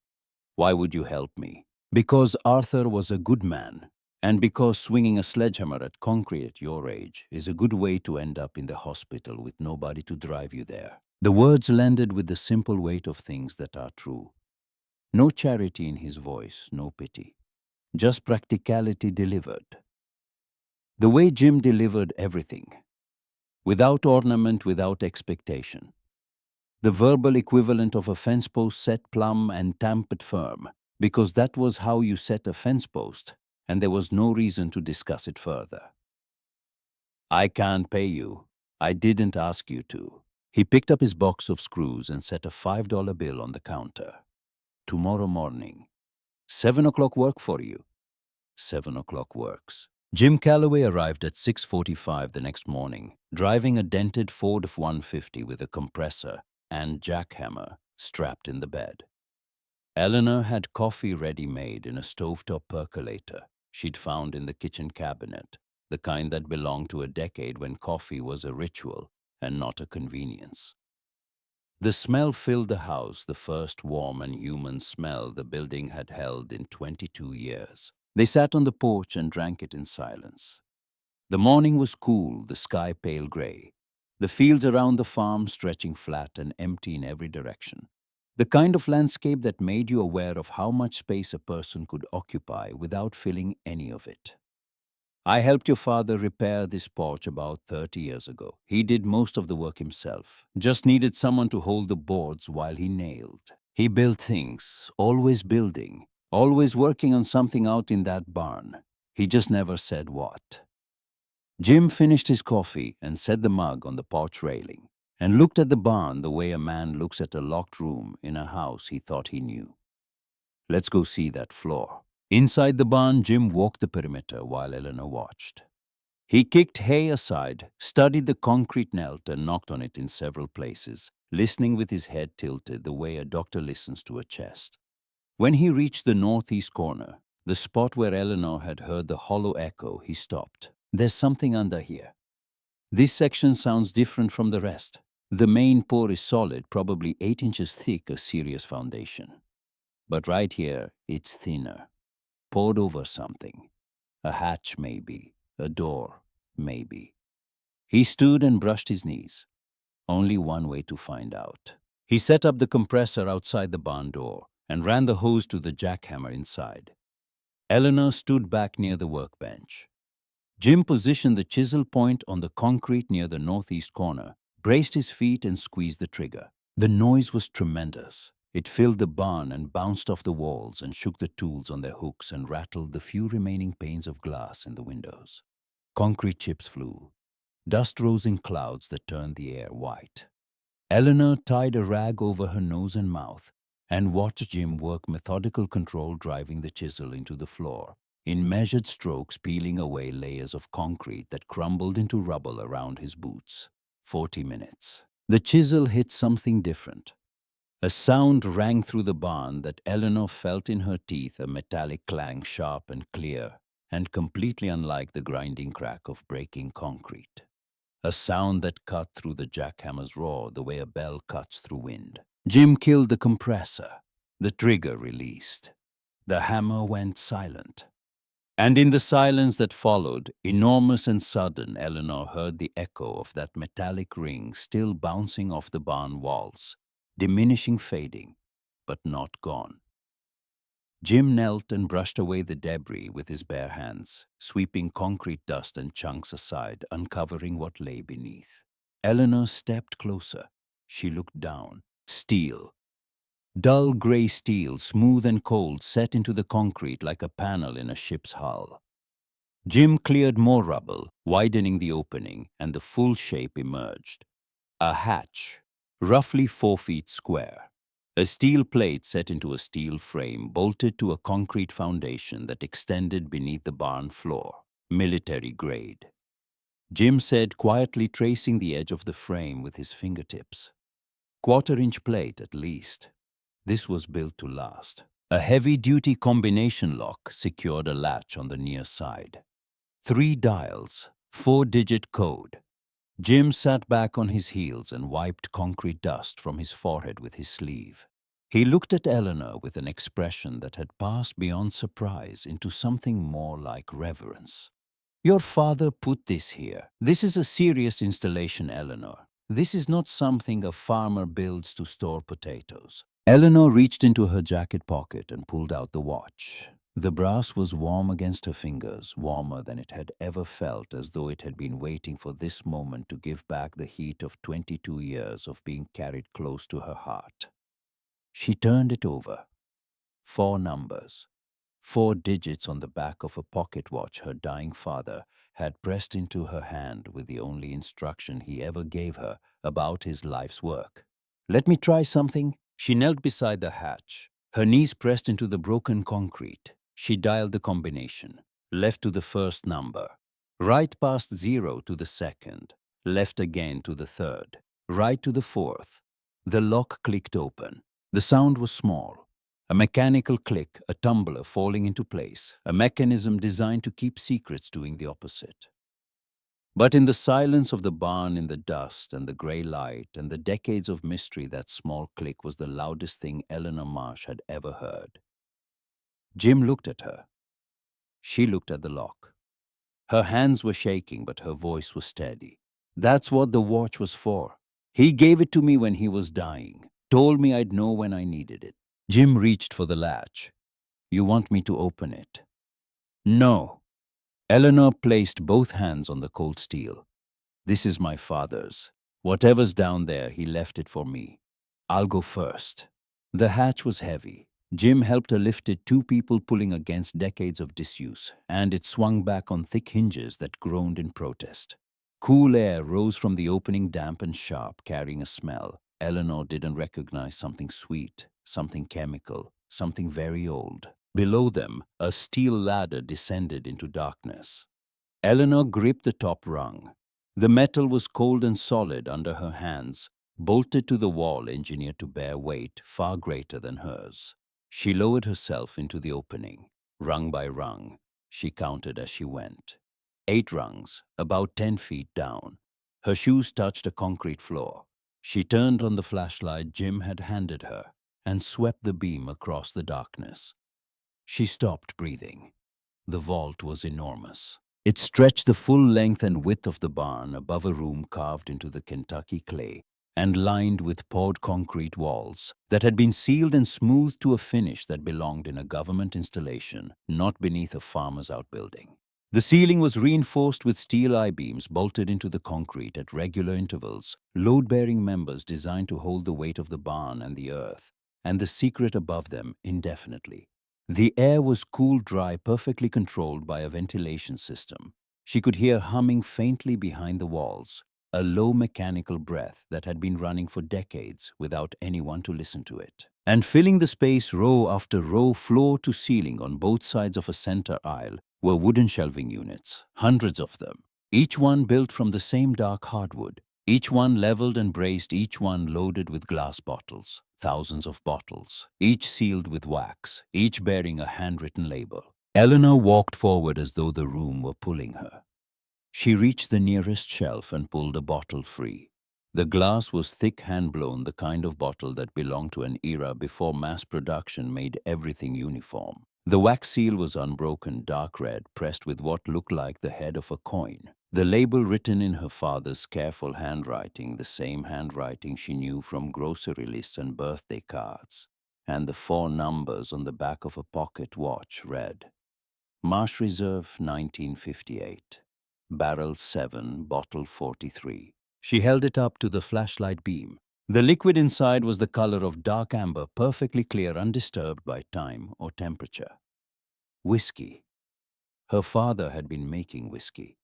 Why would you help me? Because Arthur was a good man, and because swinging a sledgehammer at concrete at your age is a good way to end up in the hospital with nobody to drive you there. The words landed with the simple weight of things that are true. No charity in his voice, no pity. Just practicality delivered. The way Jim delivered everything. Without ornament, without expectation. The verbal equivalent of a fence post set plumb and tamped firm, because that was how you set a fence post, and there was no reason to discuss it further. I can't pay you. I didn't ask you to. He picked up his box of screws and set a $5 bill on the counter. Tomorrow morning. 7 o'clock work for you. 7 o'clock works. Jim Calloway arrived at 6:45 the next morning, driving a dented Ford F-150 with a compressor and jackhammer strapped in the bed. Eleanor had coffee ready-made in a stovetop percolator she'd found in the kitchen cabinet, the kind that belonged to a decade when coffee was a ritual and not a convenience. The smell filled the house, the first warm and human smell the building had held in 22 years. They sat on the porch and drank it in silence. The morning was cool, the sky pale gray, the fields around the farm stretching flat and empty in every direction. The kind of landscape that made you aware of how much space a person could occupy without filling any of it. I helped your father repair this porch about 30 years ago. He did most of the work himself, just needed someone to hold the boards while he nailed. He built things, always building, always working on something out in that barn. He just never said what. Jim finished his coffee and set the mug on the porch railing and looked at the barn the way a man looks at a locked room in a house he thought he knew. Let's go see that floor. Inside the barn, Jim walked the perimeter while Eleanor watched. He kicked hay aside, studied the concrete, knelt and knocked on it in several places, listening with his head tilted the way a doctor listens to a chest. When he reached the northeast corner, the spot where Eleanor had heard the hollow echo, he stopped. There's something under here. This section sounds different from the rest. The main pour is solid, probably 8 inches thick, a serious foundation. But right here, it's thinner. Poured over something. A hatch, maybe. A door, maybe. He stood and brushed his knees. Only one way to find out. He set up the compressor outside the barn door and ran the hose to the jackhammer inside. Eleanor stood back near the workbench. Jim positioned the chisel point on the concrete near the northeast corner, braced his feet and squeezed the trigger. The noise was tremendous. It filled the barn and bounced off the walls and shook the tools on their hooks and rattled the few remaining panes of glass in the windows. Concrete chips flew. Dust rose in clouds that turned the air white. Eleanor tied a rag over her nose and mouth and watched Jim work methodical control, driving the chisel into the floor, in measured strokes peeling away layers of concrete that crumbled into rubble around his boots. 40 minutes. The chisel hit something different. A sound rang through the barn that Eleanor felt in her teeth, a metallic clang, sharp and clear, and completely unlike the grinding crack of breaking concrete. A sound that cut through the jackhammer's roar the way a bell cuts through wind. Jim killed the compressor. The trigger released. The hammer went silent. And in the silence that followed, enormous and sudden, Eleanor heard the echo of that metallic ring still bouncing off the barn walls, diminishing, fading, but not gone. Jim knelt and brushed away the debris with his bare hands, sweeping concrete dust and chunks aside, uncovering what lay beneath. Eleanor stepped closer. She looked down. Steel. Dull gray steel, smooth and cold, set into the concrete like a panel in a ship's hull. Jim cleared more rubble, widening the opening, and the full shape emerged. A hatch, roughly 4 feet square. A steel plate set into a steel frame, bolted to a concrete foundation that extended beneath the barn floor. Military grade. Jim said, quietly tracing the edge of the frame with his fingertips. 1/4-inch plate at least. This was built to last. A heavy-duty combination lock secured a latch on the near side. 3 dials, 4-digit code. Jim sat back on his heels and wiped concrete dust from his forehead with his sleeve. He looked at Eleanor with an expression that had passed beyond surprise into something more like reverence. Your father put this here. This is a serious installation, Eleanor. This is not something a farmer builds to store potatoes. Eleanor reached into her jacket pocket and pulled out the watch. The brass was warm against her fingers, warmer than it had ever felt, as though it had been waiting for this moment to give back the heat of 22 years of being carried close to her heart. She turned it over. 4 numbers. 4 digits on the back of a pocket watch her dying father had pressed into her hand with the only instruction he ever gave her about his life's work. Let me try something? She knelt beside the hatch, her knees pressed into the broken concrete. She dialed the combination, left to the first number, right past 0 to the second, left again to the third, right to the fourth. The lock clicked open. The sound was small. A mechanical click, a tumbler falling into place, a mechanism designed to keep secrets doing the opposite. But in the silence of the barn, in the dust and the grey light and the decades of mystery, that small click was the loudest thing Eleanor Marsh had ever heard. Jim looked at her. She looked at the lock. Her hands were shaking, but her voice was steady. That's what the watch was for. He gave it to me when he was dying, told me I'd know when I needed it. Jim reached for the latch. You want me to open it? No. Eleanor placed both hands on the cold steel. This is my father's. Whatever's down there, he left it for me. I'll go first. The hatch was heavy. Jim helped her lift it, 2 people pulling against decades of disuse, and it swung back on thick hinges that groaned in protest. Cool air rose from the opening, damp and sharp, carrying a smell. Eleanor didn't recognize something sweet, something chemical, something very old. Below them, a steel ladder descended into darkness. Eleanor gripped the top rung. The metal was cold and solid under her hands, bolted to the wall, engineered to bear weight far greater than hers. She lowered herself into the opening, rung by rung. She counted as she went. 8 rungs, about 10 feet down. Her shoes touched a concrete floor. She turned on the flashlight Jim had handed her and swept the beam across the darkness. She stopped breathing. The vault was enormous. It stretched the full length and width of the barn above a room carved into the Kentucky clay and lined with poured concrete walls that had been sealed and smoothed to a finish that belonged in a government installation, not beneath a farmer's outbuilding. The ceiling was reinforced with steel I-beams bolted into the concrete at regular intervals, load-bearing members designed to hold the weight of the barn and the earth, and the secret above them indefinitely. The air was cool, dry, perfectly controlled by a ventilation system. She could hear humming faintly behind the walls, a low mechanical breath that had been running for decades without anyone to listen to it. And filling the space row after row, floor to ceiling on both sides of a center aisle, were wooden shelving units, hundreds of them, each one built from the same dark hardwood, each one leveled and braced, each one loaded with glass bottles, thousands of bottles, each sealed with wax, each bearing a handwritten label. Eleanor walked forward as though the room were pulling her. She reached the nearest shelf and pulled a bottle free. The glass was thick, hand-blown, the kind of bottle that belonged to an era before mass production made everything uniform. The wax seal was unbroken, dark red, pressed with what looked like the head of a coin. The label written in her father's careful handwriting, the same handwriting she knew from grocery lists and birthday cards. And the 4 numbers on the back of a pocket watch read, Marsh Reserve 1958, Barrel 7, Bottle 43. She held it up to the flashlight beam. The liquid inside was the color of dark amber, perfectly clear, undisturbed by time or temperature. Whiskey. Her father had been making whiskey.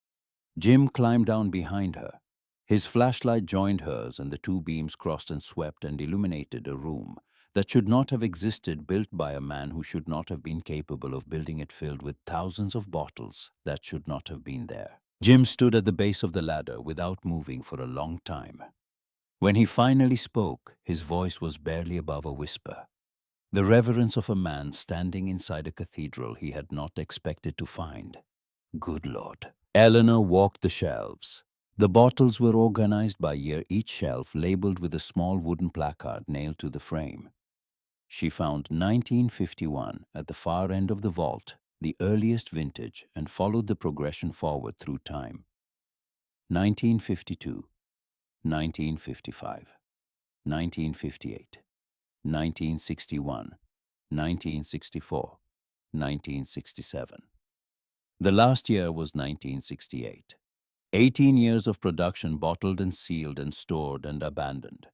Jim climbed down behind her. His flashlight joined hers, and the 2 beams crossed and swept and illuminated a room that should not have existed, built by a man who should not have been capable of building it, filled with thousands of bottles that should not have been there. Jim stood at the base of the ladder without moving for a long time. When he finally spoke, his voice was barely above a whisper. the reverence of a man standing inside a cathedral he had not expected to find. Good Lord. Eleanor walked the shelves. The bottles were organized by year, each shelf labeled with a small wooden placard nailed to the frame. She found 1951 at the far end of the vault, the earliest vintage, and followed the progression forward through time. 1952, 1955, 1958, 1961, 1964, 1967. The last year was 1968. 18 years of production bottled and sealed and stored and abandoned.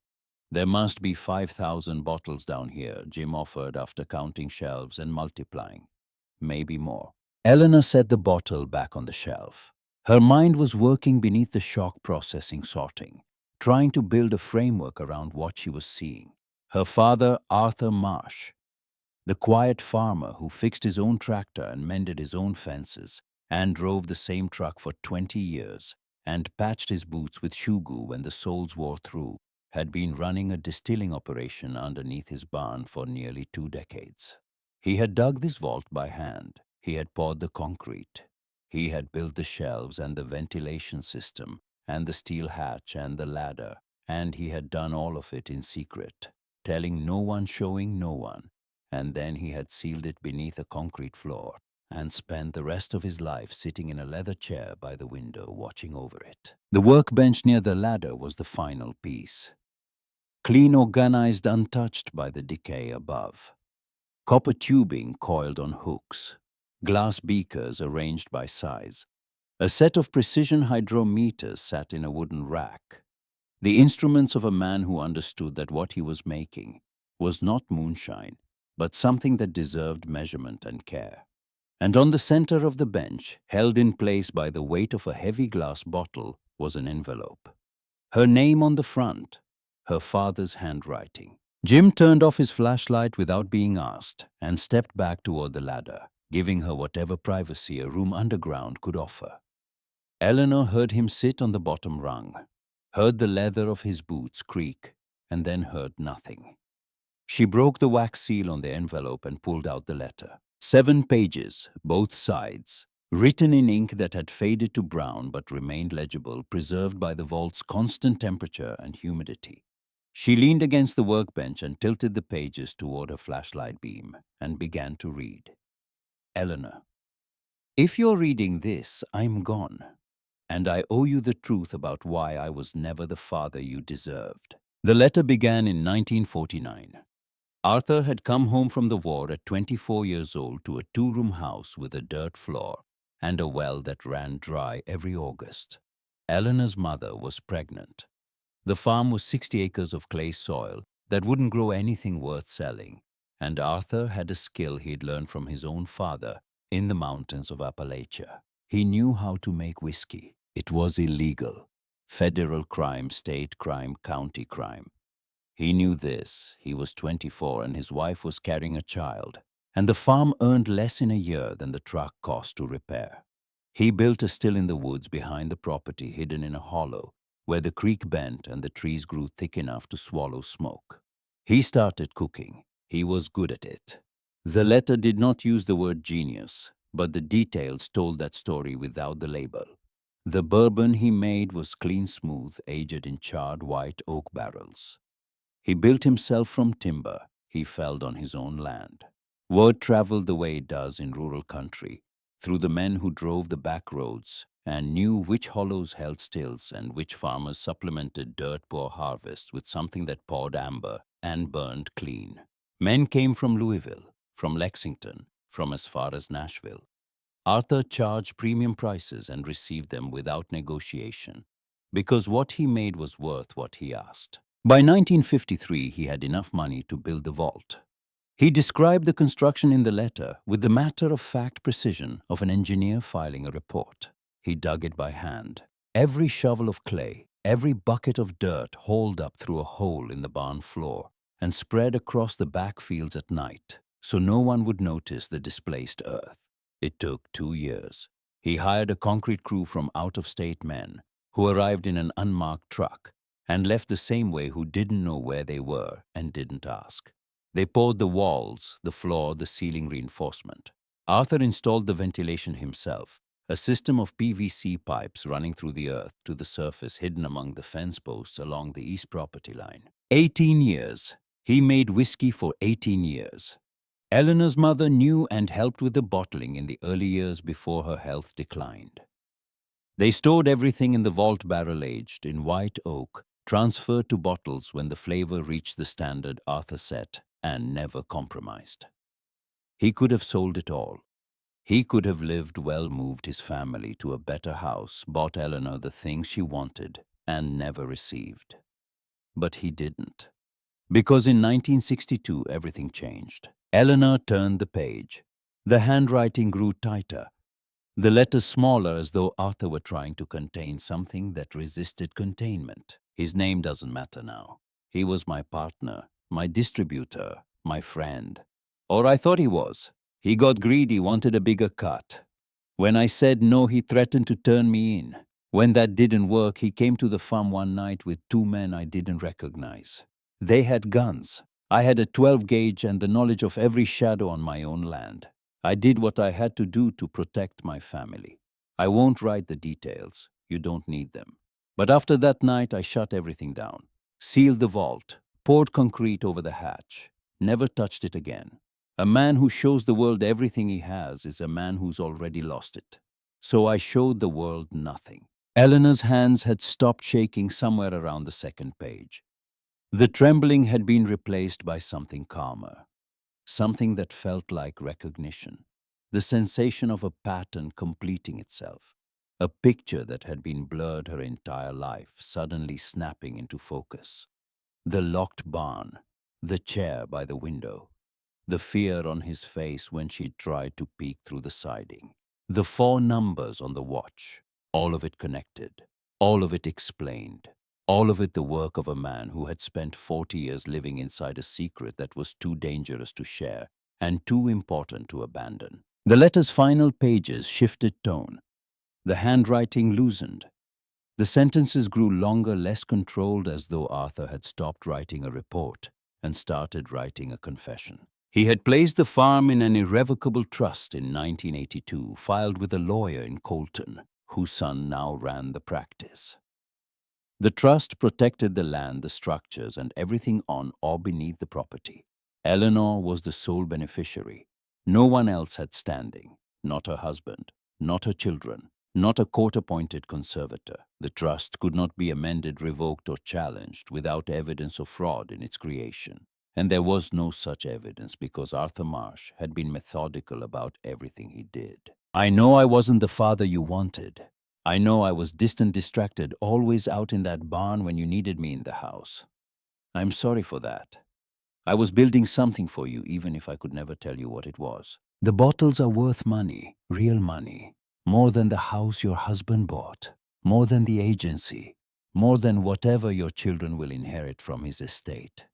There must be 5,000 bottles down here, Jim offered after counting shelves and multiplying. Maybe more. Eleanor set the bottle back on the shelf. Her mind was working beneath the shock processing sorting, trying to build a framework around what she was seeing. Her father, Arthur Marsh, the quiet farmer who fixed his own tractor and mended his own fences and drove the same truck for 20 years and patched his boots with shoe goo when the soles wore through, had been running a distilling operation underneath his barn for nearly 2 decades. He had dug this vault by hand. He had poured the concrete. He had built the shelves and the ventilation system and the steel hatch and the ladder, and he had done all of it in secret, telling no one, showing no one. And then he had sealed it beneath a concrete floor and spent the rest of his life sitting in a leather chair by the window watching over it. The workbench near the ladder was the final piece. Clean, organized, untouched by the decay above. Copper tubing coiled on hooks. Glass beakers arranged by size. A set of precision hydrometers sat in a wooden rack. The instruments of a man who understood that what he was making was not moonshine, but something that deserved measurement and care. And on the center of the bench, held in place by the weight of a heavy glass bottle, was an envelope. Her name on the front, her father's handwriting. Jim turned off his flashlight without being asked and stepped back toward the ladder, giving her whatever privacy a room underground could offer. Eleanor heard him sit on the bottom rung, heard the leather of his boots creak, and then heard nothing. She broke the wax seal on the envelope and pulled out the letter. 7 pages, both sides, written in ink that had faded to brown but remained legible, preserved by the vault's constant temperature and humidity. She leaned against the workbench and tilted the pages toward her flashlight beam and began to read. Eleanor, if you're reading this, I'm gone, and I owe you the truth about why I was never the father you deserved. The letter began in 1949. Arthur had come home from the war at 24 years old to a 2-room house with a dirt floor and a well that ran dry every August. Eleanor's mother was pregnant. The farm was 60 acres of clay soil that wouldn't grow anything worth selling, and Arthur had a skill he'd learned from his own father in the mountains of Appalachia. He knew how to make whiskey. It was illegal. Federal crime, state crime, county crime. He knew this. He was 24 and his wife was carrying a child, and the farm earned less in a year than the truck cost to repair. He built a still in the woods behind the property, hidden in a hollow, where the creek bent and the trees grew thick enough to swallow smoke. He started cooking. He was good at it. The letter did not use the word genius, but the details told that story without the label. The bourbon he made was clean smooth, aged in charred white oak barrels. He built himself from timber he felled on his own land. Word traveled the way it does in rural country, through the men who drove the back roads and knew which hollows held stills and which farmers supplemented dirt-poor harvests with something that poured amber and burned clean. Men came from Louisville, from Lexington, from as far as Nashville. Arthur charged premium prices and received them without negotiation, because what he made was worth what he asked. By 1953, he had enough money to build the vault. He described the construction in the letter with the matter-of-fact precision of an engineer filing a report. He dug it by hand. Every shovel of clay, every bucket of dirt hauled up through a hole in the barn floor and spread across the back fields at night, so no one would notice the displaced earth. It took 2 years. He hired a concrete crew from out-of-state men who arrived in an unmarked truck and left the same way, who didn't know where they were and didn't ask. They poured the walls, the floor, the ceiling reinforcement. Arthur installed the ventilation himself, a system of PVC pipes running through the earth to the surface hidden among the fence posts along the east property line. 18 years. He made whiskey for 18 years. Eleanor's mother knew and helped with the bottling in the early years before her health declined. They stored everything in the vault barrel-aged in white oak, transferred to bottles when the flavor reached the standard Arthur set, and never compromised. He could have sold it all. He could have lived well, moved his family to a better house, bought Eleanor the things she wanted and never received. But he didn't. Because in 1962 everything changed. Eleanor turned the page. The handwriting grew tighter, the letters smaller, as though Arthur were trying to contain something that resisted containment. His name doesn't matter now. He was my partner, my distributor, my friend. Or I thought he was. He got greedy, wanted a bigger cut. When I said no, he threatened to turn me in. When that didn't work, he came to the farm one night with two men I didn't recognize. They had guns. I had a 12-gauge and the knowledge of every shadow on my own land. I did what I had to do to protect my family. I won't write the details. You don't need them. But after that night, I shut everything down, sealed the vault, poured concrete over the hatch, never touched it again. A man who shows the world everything he has is a man who's already lost it. So I showed the world nothing. Eleanor's hands had stopped shaking somewhere around the second page. The trembling had been replaced by something calmer, something that felt like recognition, the sensation of a pattern completing itself, a picture that had been blurred her entire life suddenly snapping into focus. The locked barn, the chair by the window, the fear on his face when she tried to peek through the siding, the 4 numbers on the watch, all of it connected, all of it explained. All of it the work of a man who had spent 40 years living inside a secret that was too dangerous to share and too important to abandon. The letter's final pages shifted tone. The handwriting loosened. The sentences grew longer, less controlled, as though Arthur had stopped writing a report and started writing a confession. He had placed the farm in an irrevocable trust in 1982, filed with a lawyer in Colton, whose son now ran the practice. The trust protected the land, the structures, and everything on or beneath the property. Eleanor was the sole beneficiary. No one else had standing, not her husband, not her children, not a court-appointed conservator. The trust could not be amended, revoked, or challenged without evidence of fraud in its creation. And there was no such evidence because Arthur Marsh had been methodical about everything he did. I know I wasn't the father you wanted. I know I was distant, distracted, always out in that barn when you needed me in the house. I'm sorry for that. I was building something for you, even if I could never tell you what it was. The bottles are worth money, real money, more than the house your husband bought, more than the agency, more than whatever your children will inherit from his estate.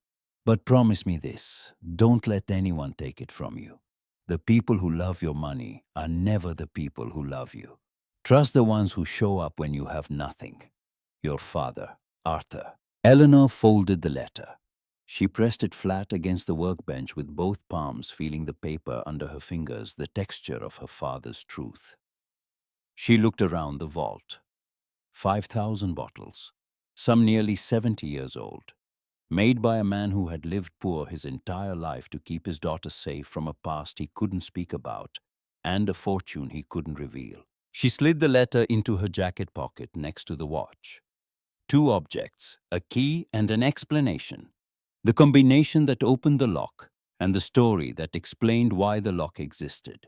But promise me this, don't let anyone take it from you. The people who love your money are never the people who love you. Trust the ones who show up when you have nothing. Your father, Arthur. Eleanor folded the letter. She pressed it flat against the workbench with both palms, feeling the paper under her fingers, the texture of her father's truth. She looked around the vault. 5,000 bottles, some nearly 70 years old, made by a man who had lived poor his entire life to keep his daughter safe from a past he couldn't speak about and a fortune he couldn't reveal. She slid the letter into her jacket pocket next to the watch. 2 objects, a key and an explanation. The combination that opened the lock and the story that explained why the lock existed.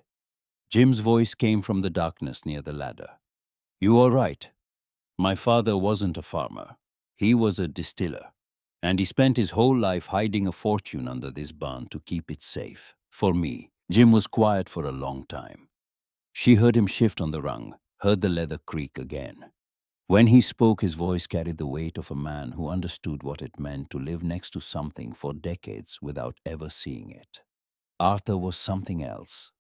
Jim's voice came from the darkness near the ladder. You are right. My father wasn't a farmer. He was a distiller. And he spent his whole life hiding a fortune under this barn to keep it safe. For me, Jim was quiet for a long time. She heard him shift on the rung, heard the leather creak again. When he spoke, his voice carried the weight of a man who understood what it meant to live next to something for decades without ever seeing it. Arthur was something else.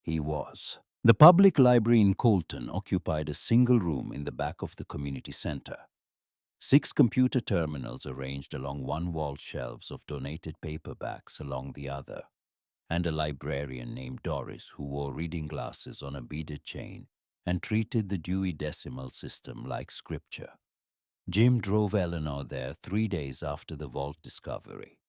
He was. The public library in Colton occupied a single room in the back of the community center. 6 computer terminals arranged along one wall, shelves of donated paperbacks along the other, and a librarian named Doris who wore reading glasses on a beaded chain and treated the Dewey Decimal System like scripture. Jim drove Eleanor there 3 days after the vault discovery.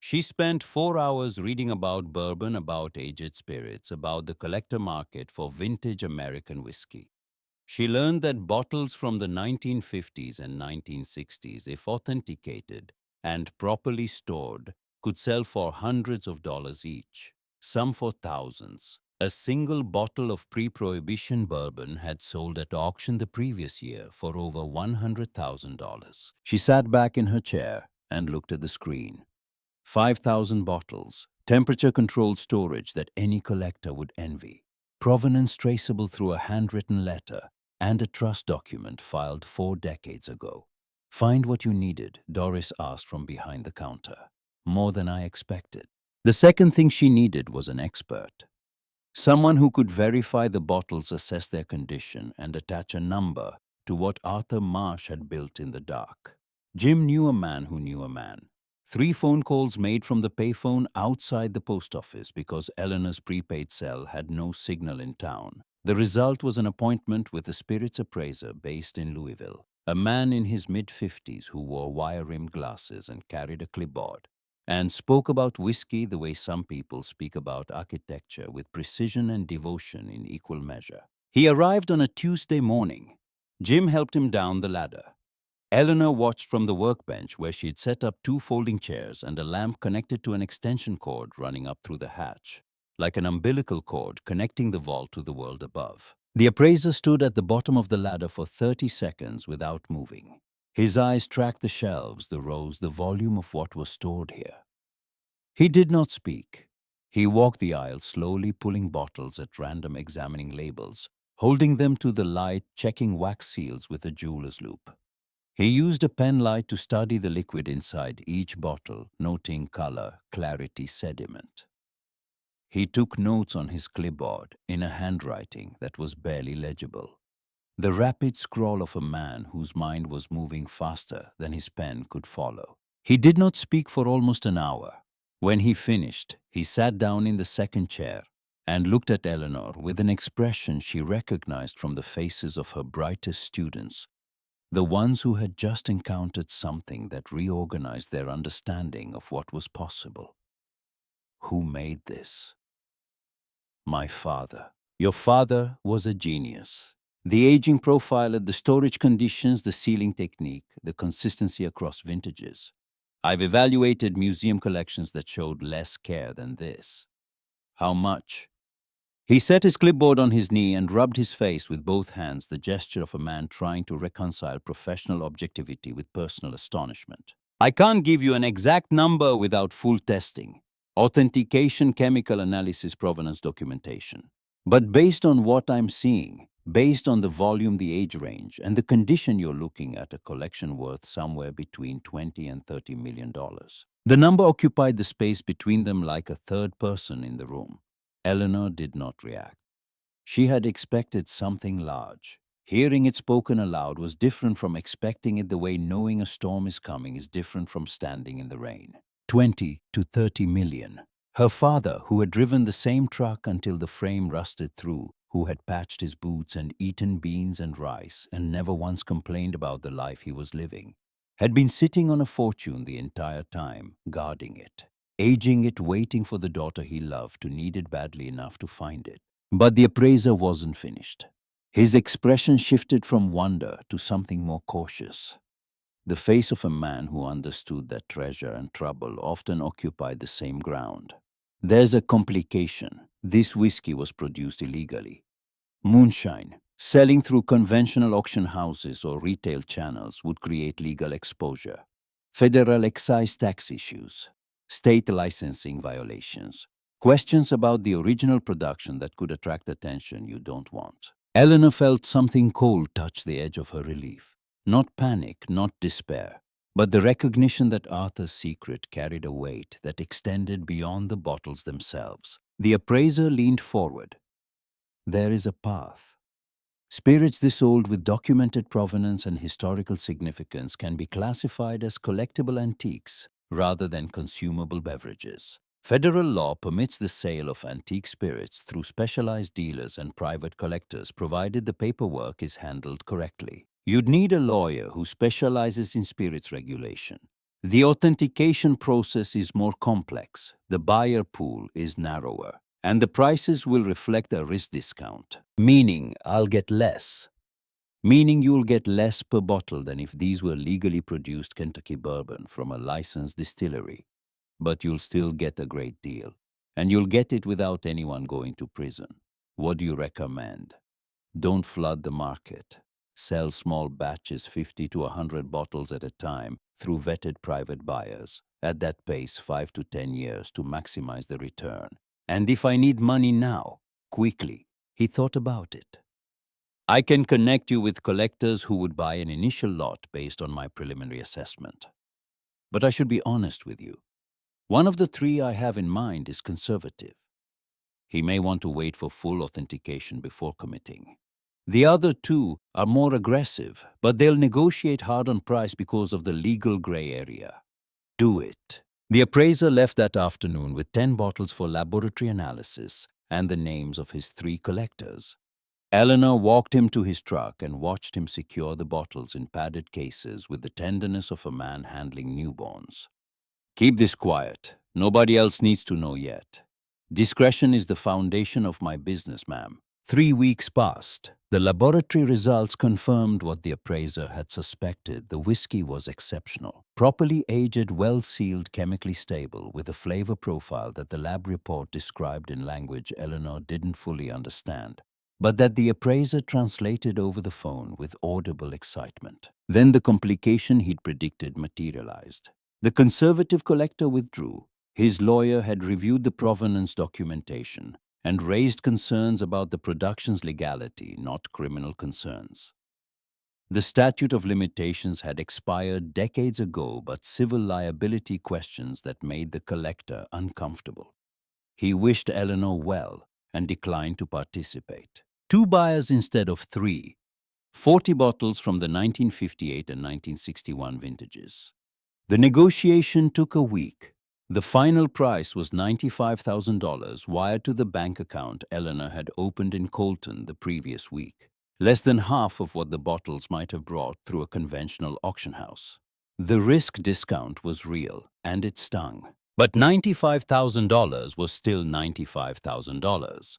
She spent 4 hours reading about bourbon, about aged spirits, about the collector market for vintage American whiskey. She learned that bottles from the 1950s and 1960s, if authenticated and properly stored, could sell for hundreds of dollars each, some for thousands. A single bottle of pre-prohibition bourbon had sold at auction the previous year for over $100,000. She sat back in her chair and looked at the screen. 5,000 bottles, temperature-controlled storage that any collector would envy, provenance traceable through a handwritten letter and a trust document filed 4 decades ago. Find what you needed, Doris asked from behind the counter. More than I expected. The second thing she needed was an expert. Someone who could verify the bottles, assess their condition, and attach a number to what Arthur Marsh had built in the dark. Jim knew a man who knew a man. 3 phone calls made from the payphone outside the post office because Eleanor's prepaid cell had no signal in town. The result was an appointment with a spirits appraiser based in Louisville, a man in his mid-50s who wore wire-rimmed glasses and carried a clipboard, and spoke about whiskey the way some people speak about architecture, with precision and devotion in equal measure. He arrived on a Tuesday morning. Jim helped him down the ladder. Eleanor watched from the workbench where she had set up 2 folding chairs and a lamp connected to an extension cord running up through the hatch, like an umbilical cord connecting the vault to the world above. The appraiser stood at the bottom of the ladder for 30 seconds without moving. His eyes tracked the shelves, the rows, the volume of what was stored here. He did not speak. He walked the aisle slowly, pulling bottles at random, examining labels, holding them to the light, checking wax seals with a jeweler's loupe. He used a pen light to study the liquid inside each bottle, noting color, clarity, sediment. He took notes on his clipboard in a handwriting that was barely legible, the rapid scrawl of a man whose mind was moving faster than his pen could follow. He did not speak for almost an hour. When he finished, he sat down in the second chair and looked at Eleanor with an expression she recognized from the faces of her brightest students, the ones who had just encountered something that reorganized their understanding of what was possible. Who made this? My father. Your father was a genius. The aging profile, the storage conditions, the sealing technique, the consistency across vintages. I've evaluated museum collections that showed less care than this. How much? He set his clipboard on his knee and rubbed his face with both hands, the gesture of a man trying to reconcile professional objectivity with personal astonishment. I can't give you an exact number without full testing, authentication, chemical analysis, provenance documentation. But based on what I'm seeing, based on the volume, the age range, and the condition, you're looking at a collection worth somewhere between $20 and $30 million. The number occupied the space between them like a third person in the room. Eleanor did not react. She had expected something large. Hearing it spoken aloud was different from expecting it, the way knowing a storm is coming is different from standing in the rain. 20 to 30 million. Her father, who had driven the same truck until the frame rusted through, who had patched his boots and eaten beans and rice and never once complained about the life he was living, had been sitting on a fortune the entire time, guarding it, aging it, waiting for the daughter he loved to need it badly enough to find it. But the appraiser wasn't finished. His expression shifted from wonder to something more cautious. The face of a man who understood that treasure and trouble often occupied the same ground. There's a complication. This whiskey was produced illegally. Moonshine, selling through conventional auction houses or retail channels, would create legal exposure. Federal excise tax issues, state licensing violations, questions about the original production that could attract attention you don't want. Eleanor felt something cold touch the edge of her relief. Not panic, not despair, but the recognition that Arthur's secret carried a weight that extended beyond the bottles themselves. The appraiser leaned forward. There is a path. Spirits this old with documented provenance and historical significance can be classified as collectible antiques rather than consumable beverages. Federal law permits the sale of antique spirits through specialized dealers and private collectors provided the paperwork is handled correctly. You'd need a lawyer who specializes in spirits regulation. The authentication process is more complex, the buyer pool is narrower, and the prices will reflect a risk discount, meaning I'll get less. Meaning you'll get less per bottle than if these were legally produced Kentucky bourbon from a licensed distillery. But you'll still get a great deal, and you'll get it without anyone going to prison. What do you recommend? Don't flood the market. Sell small batches, 50 to 100 bottles at a time, through vetted private buyers. At that pace, 5 to 10 years to maximize the return. And if I need money now, quickly, he thought about it. I can connect you with collectors who would buy an initial lot based on my preliminary assessment. But I should be honest with you. One of the three I have in mind is conservative. He may want to wait for full authentication before committing. The other two are more aggressive, but they'll negotiate hard on price because of the legal gray area. Do it. The appraiser left that afternoon with 10 bottles for laboratory analysis and the names of his 3 collectors. Eleanor walked him to his truck and watched him secure the bottles in padded cases with the tenderness of a man handling newborns. Keep this quiet. Nobody else needs to know yet. Discretion is the foundation of my business, ma'am. 3 weeks passed. The laboratory results confirmed what the appraiser had suspected. The whiskey was exceptional. Properly aged, well-sealed, chemically stable, with a flavor profile that the lab report described in language Eleanor didn't fully understand, but that the appraiser translated over the phone with audible excitement. Then the complication he'd predicted materialized. The conservative collector withdrew. His lawyer had reviewed the provenance documentation and raised concerns about the production's legality, not criminal concerns. The statute of limitations had expired decades ago, but civil liability questions that made the collector uncomfortable. He wished Eleanor well and declined to participate. 2 buyers instead of 3. 40 bottles from the 1958 and 1961 vintages. The negotiation took a week. The final price was $95,000 wired to the bank account Eleanor had opened in Colton the previous week. Less than half of what the bottles might have brought through a conventional auction house. The risk discount was real, and it stung. But $95,000 was still $95,000.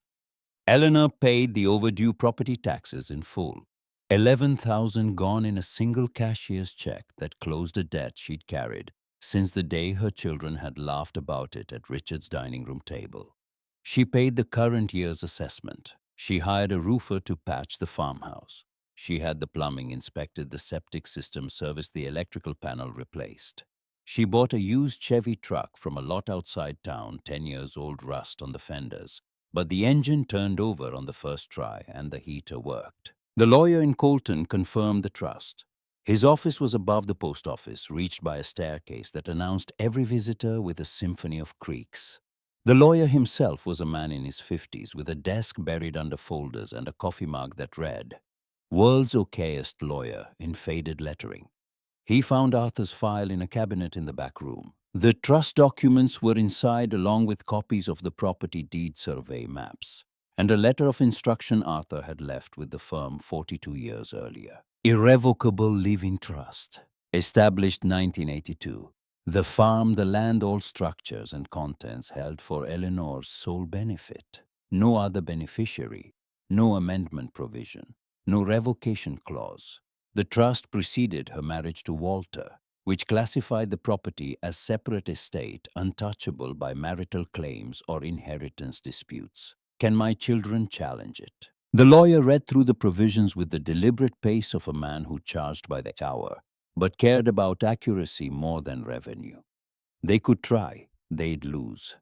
Eleanor paid the overdue property taxes in full. $11,000 gone in a single cashier's check that closed a debt she'd carried since the day her children had laughed about it at Richard's dining room table. She paid the current year's assessment. She hired a roofer to patch the farmhouse. She had the plumbing inspected, the septic system serviced, the electrical panel replaced. She bought a used Chevy truck from a lot outside town, 10 years old, rust on the fenders, but the engine turned over on the first try and the heater worked. The lawyer in Colton confirmed the trust. His office was above the post office, reached by a staircase that announced every visitor with a symphony of creaks. The lawyer himself was a man in his 50s with a desk buried under folders and a coffee mug that read, "World's okayest lawyer," in faded lettering. He found Arthur's file in a cabinet in the back room. The trust documents were inside, along with copies of the property deed survey maps and a letter of instruction Arthur had left with the firm 42 years earlier. Irrevocable living trust. Established 1982. The farm, the land, all structures and contents held for Eleanor's sole benefit. No other beneficiary. No amendment provision. No revocation clause. The trust preceded her marriage to Walter, which classified the property as separate estate, untouchable by marital claims or inheritance disputes. Can my children challenge it? The lawyer read through the provisions with the deliberate pace of a man who charged by the hour, but cared about accuracy more than revenue. They could try, they'd lose.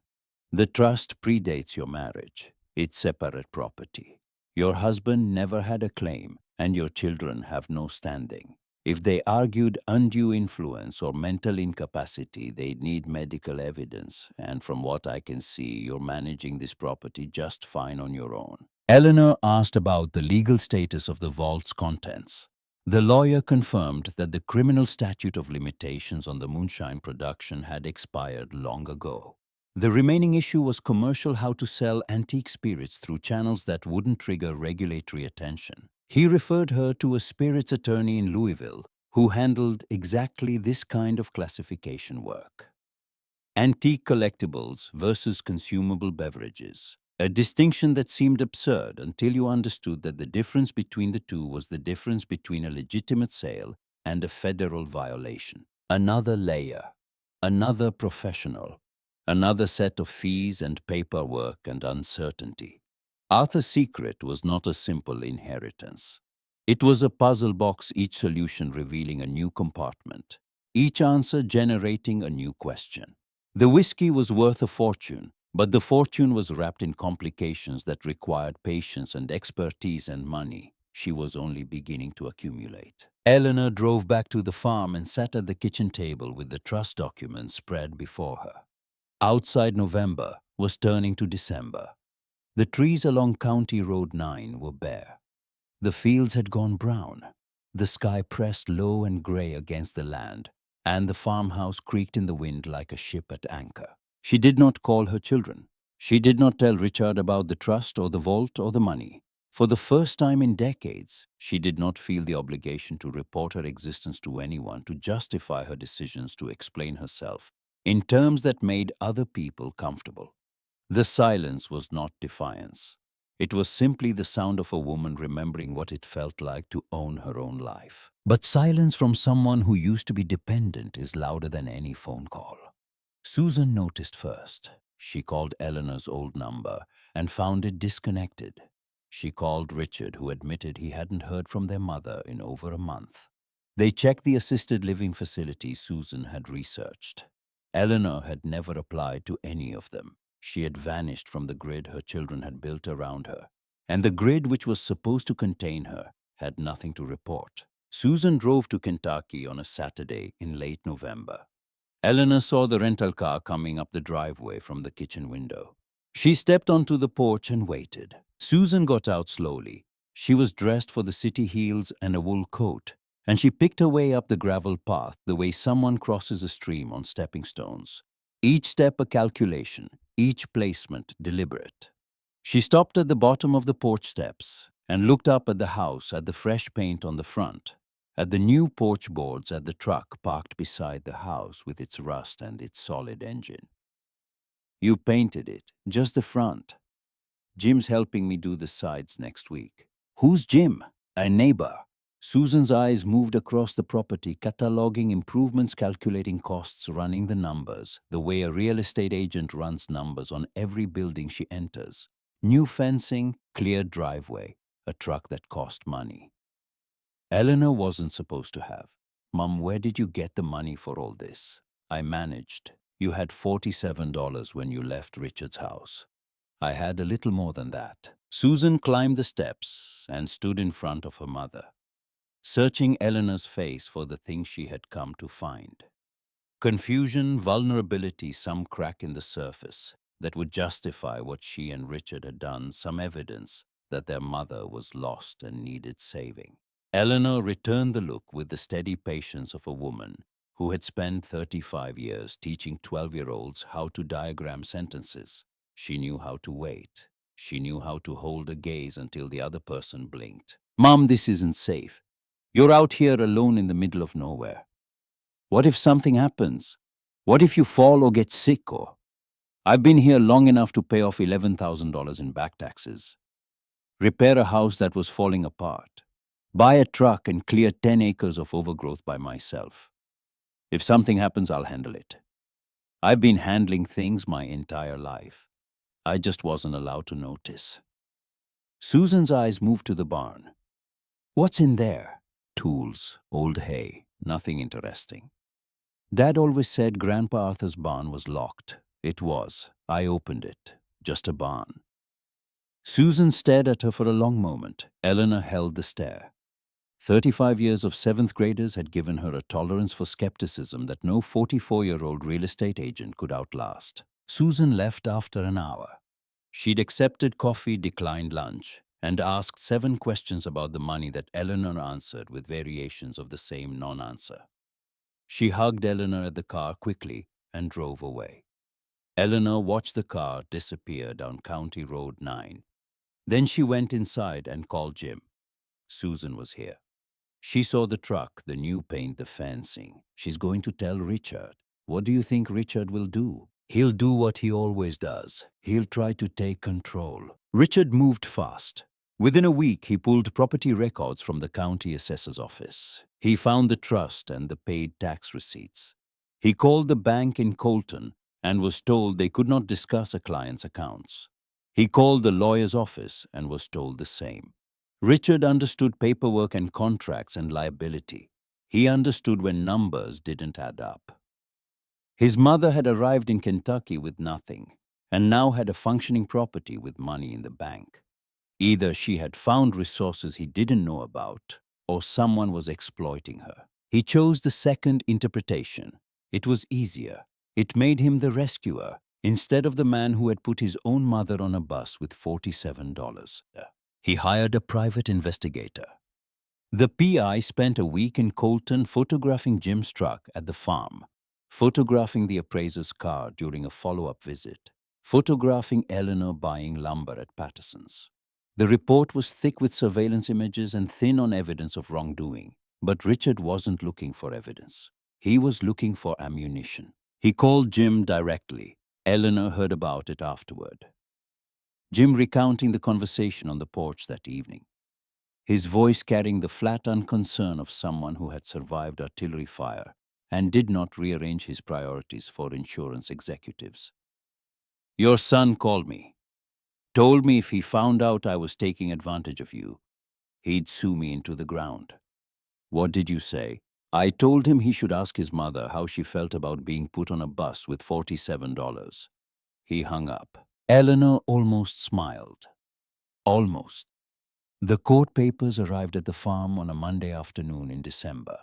The trust predates your marriage. It's separate property. Your husband never had a claim, and your children have no standing. If they argued undue influence or mental incapacity, they'd need medical evidence, and from what I can see, you're managing this property just fine on your own. Eleanor asked about the legal status of the vault's contents. The lawyer confirmed that the criminal statute of limitations on the moonshine production had expired long ago. The remaining issue was commercial: how to sell antique spirits through channels that wouldn't trigger regulatory attention. He referred her to a spirits attorney in Louisville who handled exactly this kind of classification work. Antique collectibles versus consumable beverages. A distinction that seemed absurd until you understood that the difference between the two was the difference between a legitimate sale and a federal violation. Another layer, another professional, another set of fees and paperwork and uncertainty. Arthur's secret was not a simple inheritance. It was a puzzle box, each solution revealing a new compartment, each answer generating a new question. The whiskey was worth a fortune, but the fortune was wrapped in complications that required patience and expertise and money she was only beginning to accumulate. Eleanor drove back to the farm and sat at the kitchen table with the trust documents spread before her. Outside, November was turning to December. The trees along County Road 9 were bare. The fields had gone brown. The sky pressed low and gray against the land, and the farmhouse creaked in the wind like a ship at anchor. She did not call her children. She did not tell Richard about the trust or the vault or the money. For the first time in decades, she did not feel the obligation to report her existence to anyone, to justify her decisions, to explain herself in terms that made other people comfortable. The silence was not defiance. It was simply the sound of a woman remembering what it felt like to own her own life. But silence from someone who used to be dependent is louder than any phone call. Susan noticed first. She called Eleanor's old number and found it disconnected. She called Richard, who admitted he hadn't heard from their mother in over a month. They checked the assisted living facilities Susan had researched. Eleanor had never applied to any of them. She had vanished from the grid her children had built around her, and the grid which was supposed to contain her had nothing to report. Susan drove to Kentucky on a Saturday in late November. Eleanor saw the rental car coming up the driveway from the kitchen window. She stepped onto the porch and waited. Susan got out slowly. She was dressed for the city heels and a wool coat, and she picked her way up the gravel path the way someone crosses a stream on stepping stones. Each step a calculation, each placement deliberate. She stopped at the bottom of the porch steps and looked up at the house, at the fresh paint on the front, at the new porch boards, at the truck parked beside the house with its rust and its solid engine. "You painted it, just the front. Jim's helping me do the sides next week." "Who's Jim?" "A neighbor." Susan's eyes moved across the property, cataloging improvements, calculating costs, running the numbers, the way a real estate agent runs numbers on every building she enters. New fencing, cleared driveway, a truck that cost money. Eleanor wasn't supposed to have. "Mom, where did you get the money for all this?" "I managed. You had $47 when you left Richard's house." "I had a little more than that." Susan climbed the steps and stood in front of her mother, searching Eleanor's face for the thing she had come to find. Confusion, vulnerability, some crack in the surface that would justify what she and Richard had done, some evidence that their mother was lost and needed saving. Eleanor returned the look with the steady patience of a woman who had spent 35 years teaching 12-year-olds how to diagram sentences. She knew how to wait. She knew how to hold a gaze until the other person blinked. "Mom, this isn't safe. You're out here alone in the middle of nowhere. What if something happens? What if you fall or get sick or... I've been here long enough to pay off $11,000 in back taxes, repair a house that was falling apart, buy a truck and clear 10 acres of overgrowth by myself. If something happens, I'll handle it. I've been handling things my entire life. I just wasn't allowed to notice." Susan's eyes moved to the barn. "What's in there?" "Tools, old hay, nothing interesting." "Dad always said Grandpa Arthur's barn was locked." It was. I opened it. Just a barn. Susan stared at her for a long moment. Eleanor held the stare. 35 years of 7th graders had given her a tolerance for skepticism that no 44-year-old real estate agent could outlast. Susan left after an hour. She'd accepted coffee, declined lunch, and asked 7 questions about the money that Eleanor answered with variations of the same non-answer. She hugged Eleanor at the car quickly and drove away. Eleanor watched the car disappear down County Road 9. Then she went inside and called Jim. Susan was here. She saw the truck, the new paint, the fencing. She's going to tell Richard. What do you think Richard will do? He'll do what he always does. He'll try to take control. Richard moved fast. Within a week, he pulled property records from the county assessor's office. He found the trust and the paid tax receipts. He called the bank in Colton and was told they could not discuss a client's accounts. He called the lawyer's office and was told the same. Richard understood paperwork and contracts and liability. He understood when numbers didn't add up. His mother had arrived in Kentucky with nothing, and now had a functioning property with money in the bank. Either she had found resources he didn't know about, or someone was exploiting her. He chose the second interpretation. It was easier. It made him the rescuer, instead of the man who had put his own mother on a bus with $47. He hired a private investigator. The PI spent a week in Colton photographing Jim's truck at the farm, photographing the appraiser's car during a follow-up visit, photographing Eleanor buying lumber at Patterson's. The report was thick with surveillance images and thin on evidence of wrongdoing, but Richard wasn't looking for evidence. He was looking for ammunition. He called Jim directly. Eleanor heard about it afterward. Jim recounting the conversation on the porch that evening, his voice carrying the flat unconcern of someone who had survived artillery fire and did not rearrange his priorities for insurance executives. Your son called me, told me if he found out I was taking advantage of you, he'd sue me into the ground. What did you say? I told him he should ask his mother how she felt about being put on a bus with $47. He hung up. Eleanor almost smiled. Almost. The court papers arrived at the farm on a Monday afternoon in December.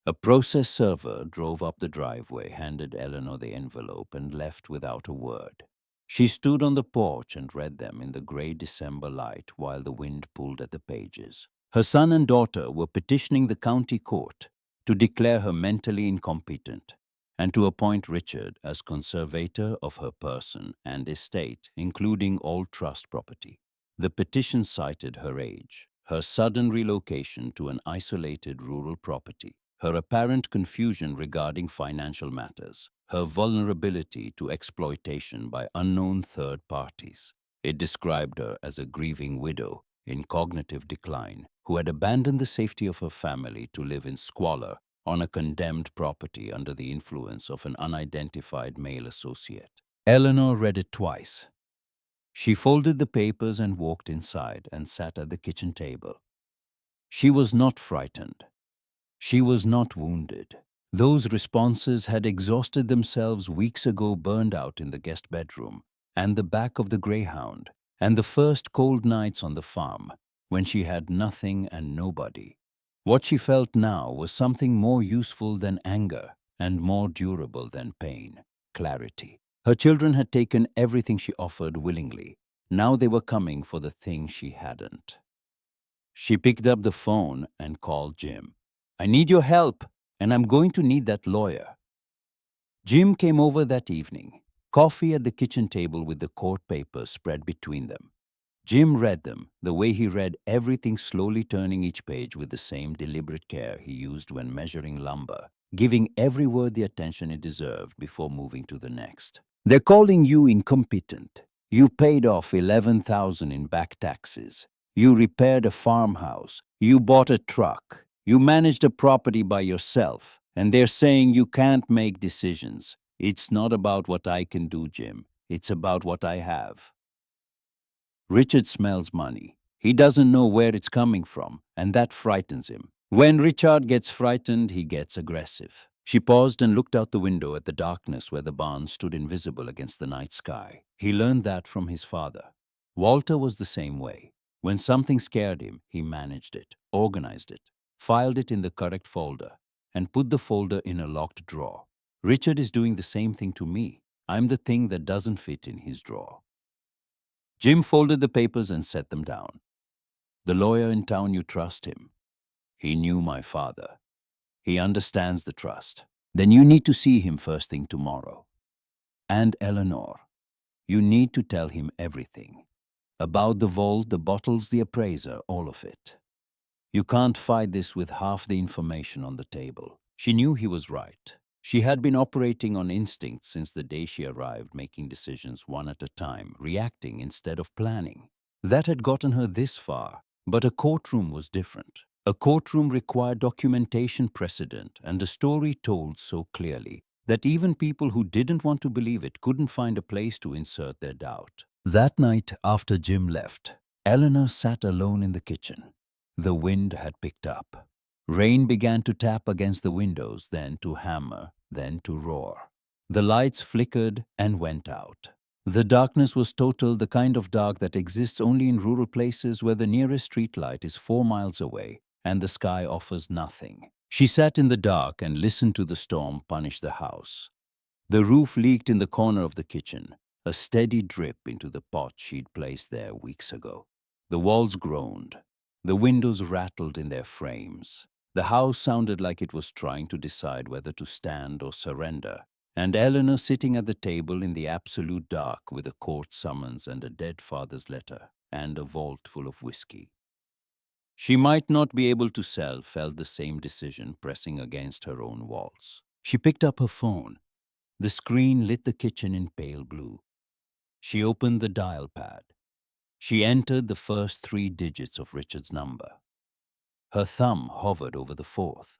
A process server drove up the driveway, handed Eleanor the envelope, and left without a word. She stood on the porch and read them in the gray December light while the wind pulled at the pages. Her son and daughter were petitioning the county court to declare her mentally incompetent and to appoint Richard as conservator of her person and estate, including all trust property. The petition cited her age, her sudden relocation to an isolated rural property, her apparent confusion regarding financial matters, her vulnerability to exploitation by unknown third parties. It described her as a grieving widow in cognitive decline who had abandoned the safety of her family to live in squalor on a condemned property under the influence of an unidentified male associate. Eleanor read it twice. She folded the papers and walked inside and sat at the kitchen table. She was not frightened. She was not wounded. Those responses had exhausted themselves weeks ago, burned out in the guest bedroom and the back of the Greyhound, and the first cold nights on the farm when she had nothing and nobody. What she felt now was something more useful than anger and more durable than pain: clarity. Her children had taken everything she offered willingly. Now they were coming for the thing she hadn't. She picked up the phone and called Jim. I need your help, and I'm going to need that lawyer. Jim came over that evening, coffee at the kitchen table with the court papers spread between them. Jim read them the way he read everything, slowly turning each page with the same deliberate care he used when measuring lumber, giving every word the attention it deserved before moving to the next. They're calling you incompetent. You paid off $11,000 in back taxes. You repaired a farmhouse. You bought a truck. You managed a property by yourself. And they're saying you can't make decisions. It's not about what I can do, Jim. It's about what I have. Richard smells money. He doesn't know where it's coming from, and that frightens him. When Richard gets frightened, he gets aggressive. She paused and looked out the window at the darkness where the barn stood invisible against the night sky. He learned that from his father. Walter was the same way. When something scared him, he managed it, organized it, filed it in the correct folder, and put the folder in a locked drawer. Richard is doing the same thing to me. I'm the thing that doesn't fit in his drawer. Jim folded the papers and set them down. The lawyer in town, you trust him. He knew my father. He understands the trust. Then you need to see him first thing tomorrow. And Eleanor, you need to tell him everything. About the vault, the bottles, the appraiser, all of it. You can't fight this with half the information on the table. She knew he was right. She had been operating on instinct since the day she arrived, making decisions one at a time, reacting instead of planning. That had gotten her this far, but a courtroom was different. A courtroom required documentation, precedent, and a story told so clearly that even people who didn't want to believe it couldn't find a place to insert their doubt. That night, after Jim left, Eleanor sat alone in the kitchen. The wind had picked up. Rain began to tap against the windows, then to hammer, then to roar. The lights flickered and went out. The darkness was total, the kind of dark that exists only in rural places where the nearest streetlight is 4 miles away and the sky offers nothing. She sat in the dark and listened to the storm punish the house. The roof leaked in the corner of the kitchen, a steady drip into the pot she'd placed there weeks ago. The walls groaned. The windows rattled in their frames. The house sounded like it was trying to decide whether to stand or surrender. And Eleanor sitting at the table in the absolute dark with a court summons and a dead father's letter and a vault full of whiskey. She might not be able to sell, felt the same decision pressing against her own walls. She picked up her phone. The screen lit the kitchen in pale blue. She opened the dial pad. She entered the first 3 digits of Richard's number. Her thumb hovered over the 4th.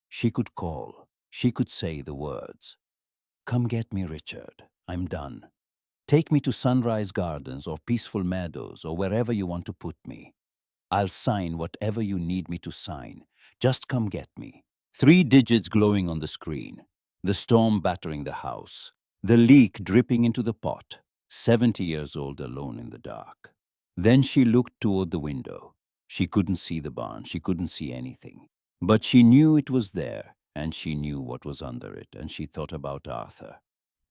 She could call. She could say the words. Come get me, Richard. I'm done. Take me to Sunrise Gardens or Peaceful Meadows or wherever you want to put me. I'll sign whatever you need me to sign. Just come get me. 3 digits glowing on the screen. The storm battering the house. The leak dripping into the pot. 70 years old alone in the dark. Then she looked toward the window. She couldn't see the barn. She couldn't see anything. But she knew it was there, and she knew what was under it, and she thought about Arthur.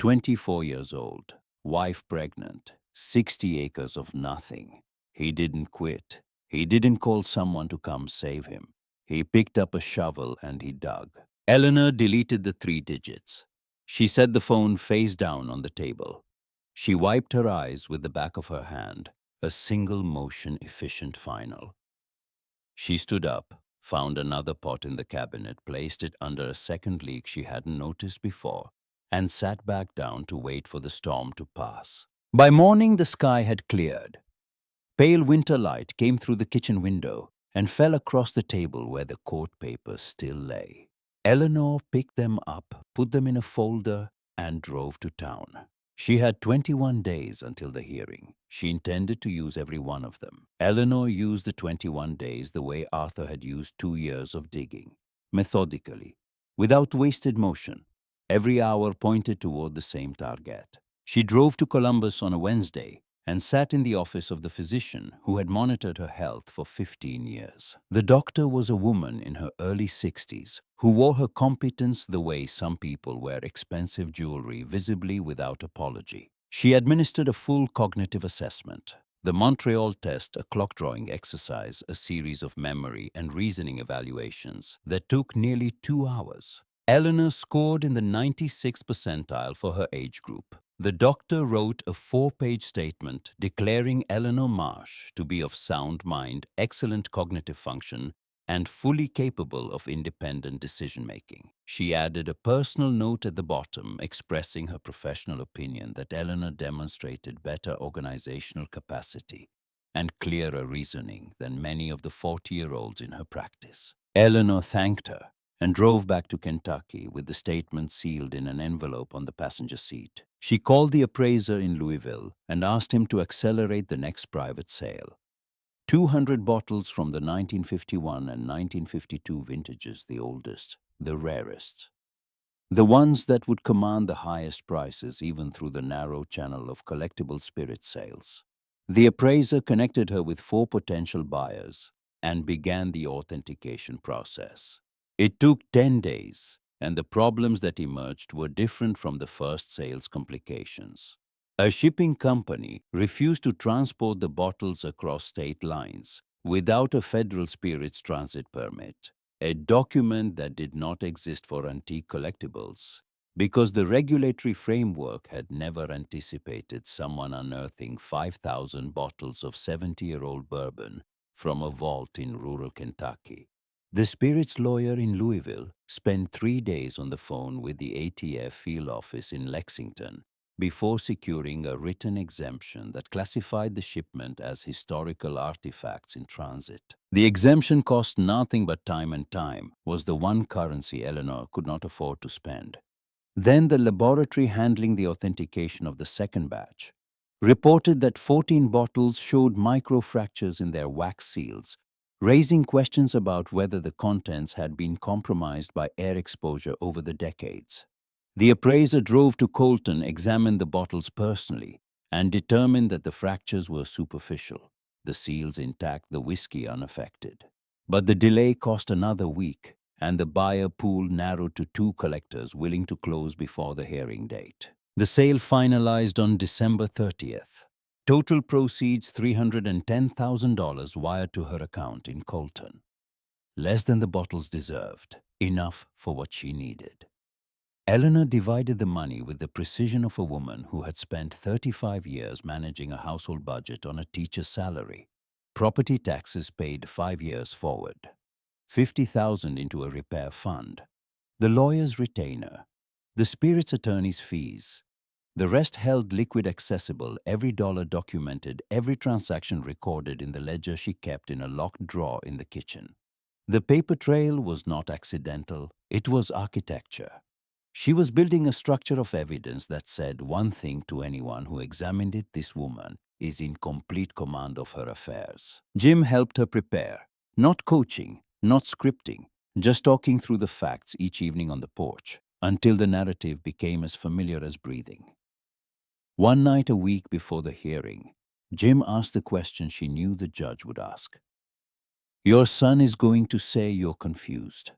24 years old, wife pregnant, 60 acres of nothing. He didn't quit. He didn't call someone to come save him. He picked up a shovel and he dug. Eleanor deleted the 3 digits. She set the phone face down on the table. She wiped her eyes with the back of her hand, a single motion efficient final. She stood up, found another pot in the cabinet, placed it under a second leak she hadn't noticed before, and sat back down to wait for the storm to pass. By morning, the sky had cleared. Pale winter light came through the kitchen window and fell across the table where the court papers still lay. Eleanor picked them up, put them in a folder, and drove to town. She had 21 days until the hearing. She intended to use every one of them. Eleanor used the 21 days the way Arthur had used 2 years of digging, methodically, without wasted motion. Every hour pointed toward the same target. She drove to Columbus on a Wednesday and sat in the office of the physician who had monitored her health for 15 years. The doctor was a woman in her early 60s who wore her competence the way some people wear expensive jewelry, visibly without apology. She administered a full cognitive assessment. The Montreal test, a clock-drawing exercise, a series of memory and reasoning evaluations that took nearly 2 hours. Eleanor scored in the 96th percentile for her age group. The doctor wrote a 4-page statement declaring Eleanor Marsh to be of sound mind, excellent cognitive function, and fully capable of independent decision-making. She added a personal note at the bottom expressing her professional opinion that Eleanor demonstrated better organizational capacity and clearer reasoning than many of the 40-year-olds in her practice. Eleanor thanked her and drove back to Kentucky with the statement sealed in an envelope on the passenger seat. She called the appraiser in Louisville and asked him to accelerate the next private sale. 200 bottles from the 1951 and 1952 vintages, the oldest, the rarest. The ones that would command the highest prices even through the narrow channel of collectible spirit sales. The appraiser connected her with 4 potential buyers and began the authentication process. It took 10 days, and the problems that emerged were different from the first sale's complications. A shipping company refused to transport the bottles across state lines without a federal spirits transit permit, a document that did not exist for antique collectibles, because the regulatory framework had never anticipated someone unearthing 5,000 bottles of 70-year-old bourbon from a vault in rural Kentucky. The spirits lawyer in Louisville spent 3 days on the phone with the ATF field office in Lexington before securing a written exemption that classified the shipment as historical artifacts in transit. The exemption cost nothing but time, and time was the one currency Eleanor could not afford to spend. Then the laboratory handling the authentication of the second batch reported that 14 bottles showed microfractures in their wax seals, raising questions about whether the contents had been compromised by air exposure over the decades. The appraiser drove to Colton, examined the bottles personally, and determined that the fractures were superficial, the seals intact, the whiskey unaffected. But the delay cost another week, and the buyer pool narrowed to 2 collectors willing to close before the hearing date. The sale finalized on December 30th. Total proceeds $310,000 wired to her account in Colton. Less than the bottles deserved, enough for what she needed. Eleanor divided the money with the precision of a woman who had spent 35 years managing a household budget on a teacher's salary. Property taxes paid 5 years forward. $50,000 into a repair fund. The lawyer's retainer. The spirit's attorney's fees. The rest held liquid accessible, every dollar documented, every transaction recorded in the ledger she kept in a locked drawer in the kitchen. The paper trail was not accidental, it was architecture. She was building a structure of evidence that said one thing to anyone who examined it: this woman is in complete command of her affairs. Jim helped her prepare, not coaching, not scripting, just talking through the facts each evening on the porch, until the narrative became as familiar as breathing. One night a week before the hearing, Jim asked the question she knew the judge would ask. Your son is going to say you're confused.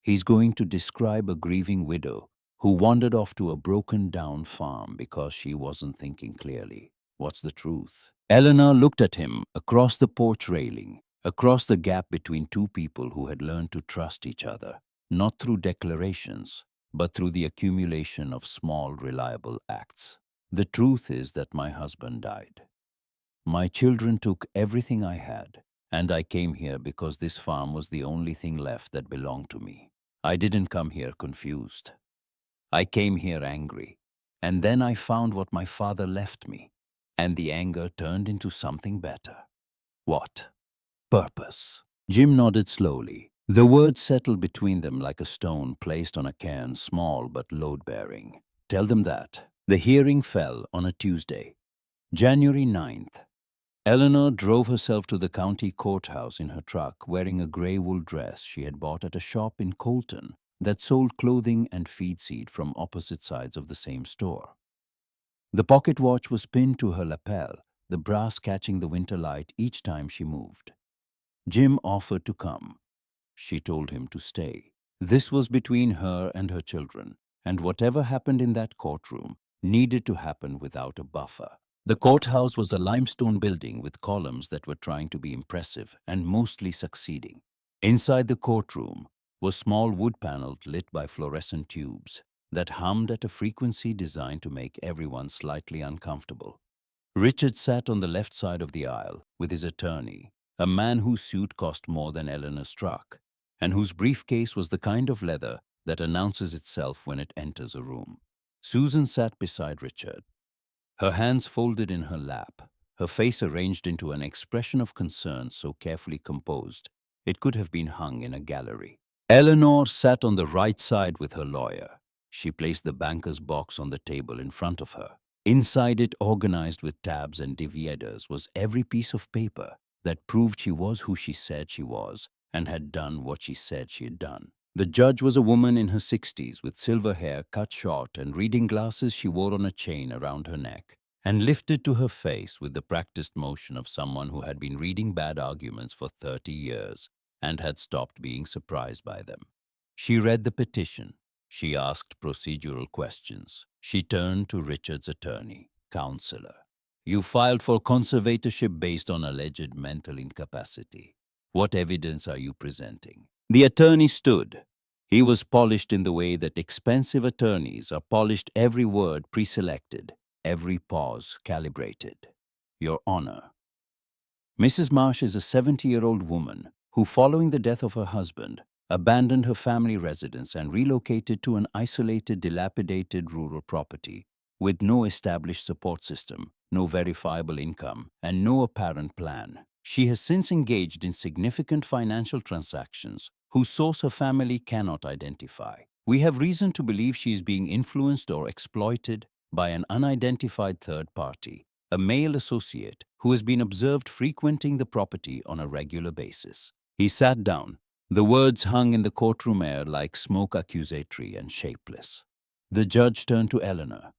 He's going to describe a grieving widow who wandered off to a broken-down farm because she wasn't thinking clearly. What's the truth? Eleanor looked at him across the porch railing, across the gap between 2 people who had learned to trust each other, not through declarations, but through the accumulation of small, reliable acts. The truth is that my husband died. My children took everything I had, and I came here because this farm was the only thing left that belonged to me. I didn't come here confused. I came here angry, and then I found what my father left me, and the anger turned into something better. What? Purpose. Jim nodded slowly. The words settled between them like a stone placed on a cairn, small but load-bearing. Tell them that. The hearing fell on a Tuesday, January 9th. Eleanor drove herself to the county courthouse in her truck, wearing a gray wool dress she had bought at a shop in Colton that sold clothing and feed seed from opposite sides of the same store. The pocket watch was pinned to her lapel, the brass catching the winter light each time she moved. Jim offered to come. She told him to stay. This was between her and her children, and whatever happened in that courtroom needed to happen without a buffer. The courthouse was a limestone building with columns that were trying to be impressive and mostly succeeding. Inside the courtroom was small wood panels lit by fluorescent tubes that hummed at a frequency designed to make everyone slightly uncomfortable. Richard sat on the left side of the aisle with his attorney, a man whose suit cost more than Eleanor's truck, and whose briefcase was the kind of leather that announces itself when it enters a room. Susan sat beside Richard, her hands folded in her lap, her face arranged into an expression of concern so carefully composed it could have been hung in a gallery. Eleanor sat on the right side with her lawyer. She placed the banker's box on the table in front of her. Inside it, organized with tabs and dividers, was every piece of paper that proved she was who she said she was and had done what she said she had done. The judge was a woman in her 60s with silver hair cut short and reading glasses she wore on a chain around her neck and lifted to her face with the practiced motion of someone who had been reading bad arguments for 30 years and had stopped being surprised by them. She read the petition. She asked procedural questions. She turned to Richard's attorney. Counselor, you filed for conservatorship based on alleged mental incapacity. What evidence are you presenting? The attorney stood. He was polished in the way that expensive attorneys are polished, every word preselected, every pause calibrated. Your Honor, Mrs. Marsh is a 70-year-old woman who, following the death of her husband, abandoned her family residence and relocated to an isolated, dilapidated rural property with no established support system, no verifiable income, and no apparent plan. She has since engaged in significant financial transactions whose source her family cannot identify. We have reason to believe she is being influenced or exploited by an unidentified third party, a male associate who has been observed frequenting the property on a regular basis. He sat down. The words hung in the courtroom air like smoke, accusatory and shapeless. The judge turned to Eleanor.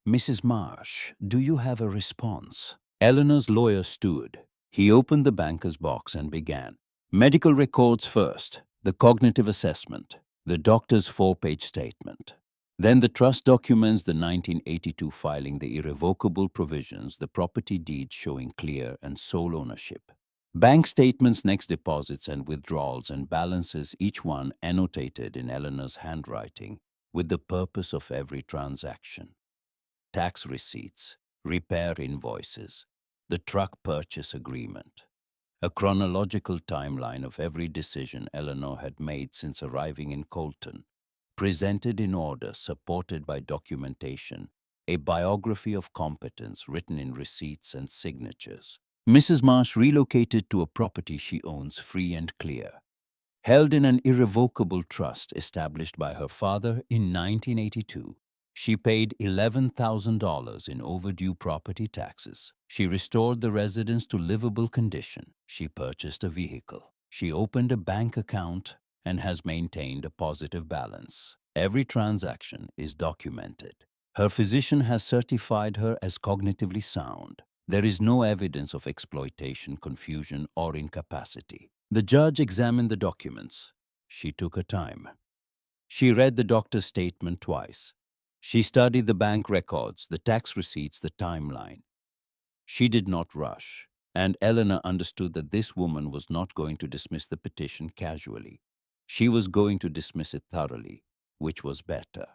Mrs. Marsh, do you have a response? Eleanor's lawyer stood. He opened the banker's box and began. Medical records first, the cognitive assessment, the doctor's 4-page statement. Then the trust documents, the 1982 filing, the irrevocable provisions, the property deed showing clear and sole ownership. Bank statements, next deposits and withdrawals and balances, each one annotated in Eleanor's handwriting with the purpose of every transaction. Tax receipts, repair invoices, the truck purchase agreement. A chronological timeline of every decision Eleanor had made since arriving in Colton, presented in order, supported by documentation, a biography of competence written in receipts and signatures. Mrs. Marsh relocated to a property she owns free and clear, held in an irrevocable trust established by her father in 1982. She paid $11,000 in overdue property taxes. She restored the residence to livable condition. She purchased a vehicle. She opened a bank account and has maintained a positive balance. Every transaction is documented. Her physician has certified her as cognitively sound. There is no evidence of exploitation, confusion, or incapacity. The judge examined the documents. She took her time. She read the doctor's statement twice. She studied the bank records, the tax receipts, the timeline. She did not rush, and Eleanor understood that this woman was not going to dismiss the petition casually. She was going to dismiss it thoroughly, which was better.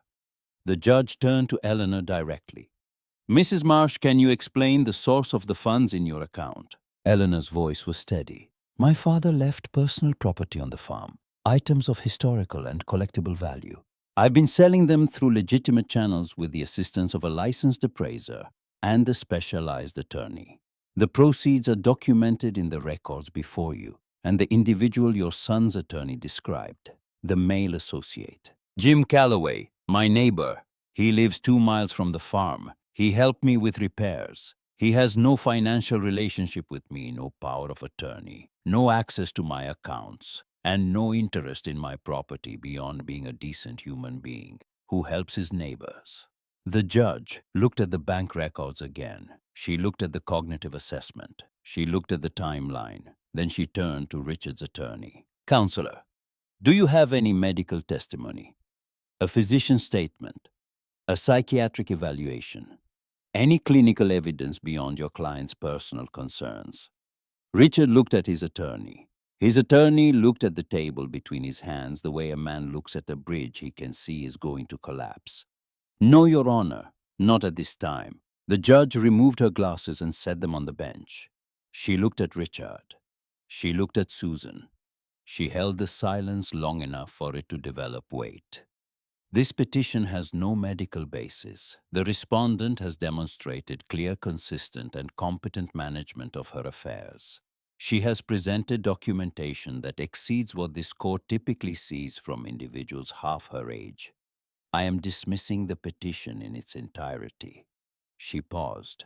The judge turned to Eleanor directly. Mrs. Marsh, can you explain the source of the funds in your account? Eleanor's voice was steady. My father left personal property on the farm, items of historical and collectible value. I've been selling them through legitimate channels with the assistance of a licensed appraiser and a specialized attorney. The proceeds are documented in the records before you, and the individual your son's attorney described, the male associate. Jim Calloway, my neighbor. He lives 2 miles from the farm. He helped me with repairs. He has no financial relationship with me, no power of attorney, no access to my accounts, and no interest in my property beyond being a decent human being who helps his neighbors. The judge looked at the bank records again. She looked at the cognitive assessment. She looked at the timeline. Then she turned to Richard's attorney. Counselor, do you have any medical testimony? A physician's statement? A psychiatric evaluation? Any clinical evidence beyond your client's personal concerns? Richard looked at his attorney. His attorney looked at the table between his hands the way a man looks at a bridge he can see is going to collapse. No, Your Honor, not at this time. The judge removed her glasses and set them on the bench. She looked at Richard. She looked at Susan. She held the silence long enough for it to develop weight. This petition has no medical basis. The respondent has demonstrated clear, consistent, and competent management of her affairs. She has presented documentation that exceeds what this court typically sees from individuals half her age. I am dismissing the petition in its entirety. She paused.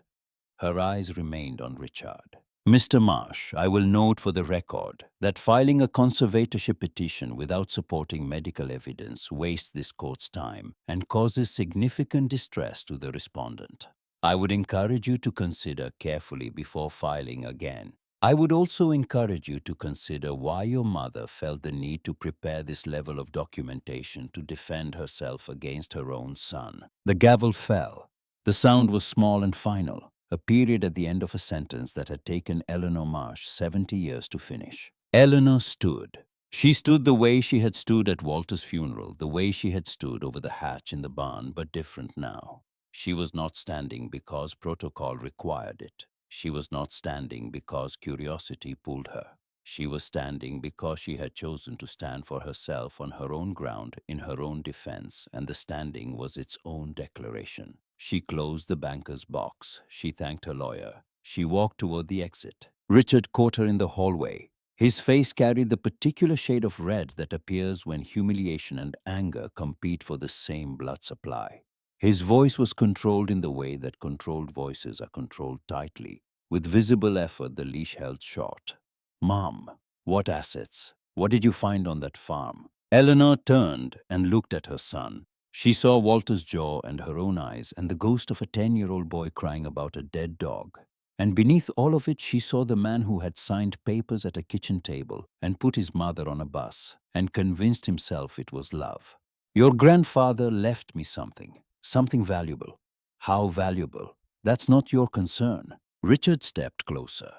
Her eyes remained on Richard. Mr. Marsh, I will note for the record that filing a conservatorship petition without supporting medical evidence wastes this court's time and causes significant distress to the respondent. I would encourage you to consider carefully before filing again. I would also encourage you to consider why your mother felt the need to prepare this level of documentation to defend herself against her own son. The gavel fell. The sound was small and final, a period at the end of a sentence that had taken Eleanor Marsh 70 years to finish. Eleanor stood. She stood the way she had stood at Walter's funeral, the way she had stood over the hatch in the barn, but different now. She was not standing because protocol required it. She was not standing because curiosity pulled her. She was standing because she had chosen to stand for herself on her own ground, in her own defense, and the standing was its own declaration. She closed the banker's box. She thanked her lawyer. She walked toward the exit. Richard caught her in the hallway. His face carried the particular shade of red that appears when humiliation and anger compete for the same blood supply. His voice was controlled in the way that controlled voices are controlled tightly. With visible effort, the leash held short. "Mom, what assets? What did you find on that farm?" Eleanor turned and looked at her son. She saw Walter's jaw and her own eyes and the ghost of a 10-year-old boy crying about a dead dog. And beneath all of it, she saw the man who had signed papers at a kitchen table and put his mother on a bus and convinced himself it was love. "Your grandfather left me something, something valuable." "How valuable?" "That's not your concern." Richard stepped closer.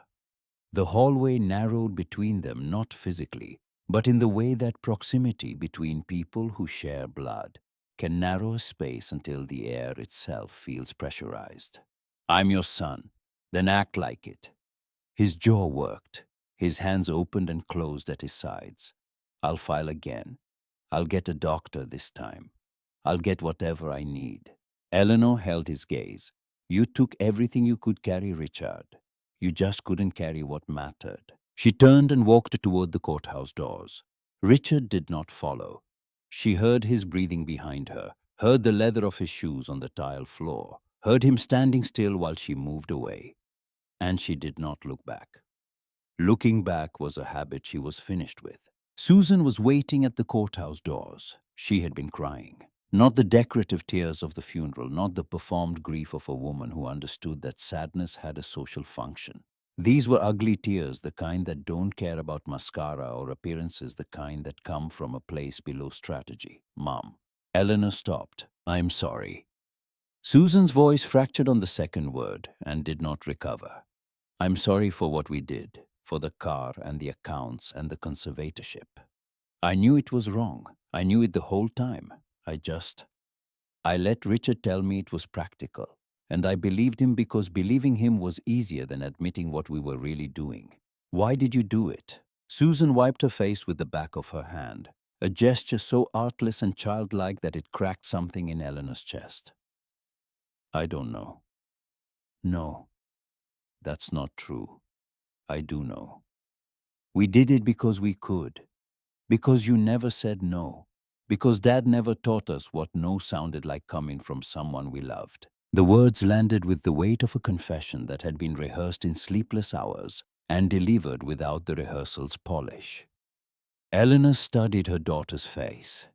The hallway narrowed between them, not physically, but in the way that proximity between people who share blood can narrow a space until the air itself feels pressurized. "I'm your son. Then act like it." His jaw worked. His hands opened and closed at his sides. "I'll file again. I'll get a doctor this time. I'll get whatever I need." Eleanor held his gaze. "You took everything you could carry, Richard. You just couldn't carry what mattered." She turned and walked toward the courthouse doors. Richard did not follow. She heard his breathing behind her, heard the leather of his shoes on the tile floor, heard him standing still while she moved away. And she did not look back. Looking back was a habit she was finished with. Susan was waiting at the courthouse doors. She had been crying. Not the decorative tears of the funeral, not the performed grief of a woman who understood that sadness had a social function. These were ugly tears, the kind that don't care about mascara or appearances, the kind that come from a place below strategy. "Mom." Eleanor stopped. "I'm sorry." Susan's voice fractured on the second word and did not recover. "I'm sorry for what we did, for the car and the accounts and the conservatorship. I knew it was wrong. I knew it the whole time. I let Richard tell me it was practical. And I believed him because believing him was easier than admitting what we were really doing." "Why did you do it?" Susan wiped her face with the back of her hand, a gesture so artless and childlike that it cracked something in Eleanor's chest. "I don't know." "No, that's not true. I do know. We did it because we could. Because you never said no. Because Dad never taught us what no sounded like coming from someone we loved." The words landed with the weight of a confession that had been rehearsed in sleepless hours and delivered without the rehearsal's polish. Eleanor studied her daughter's face.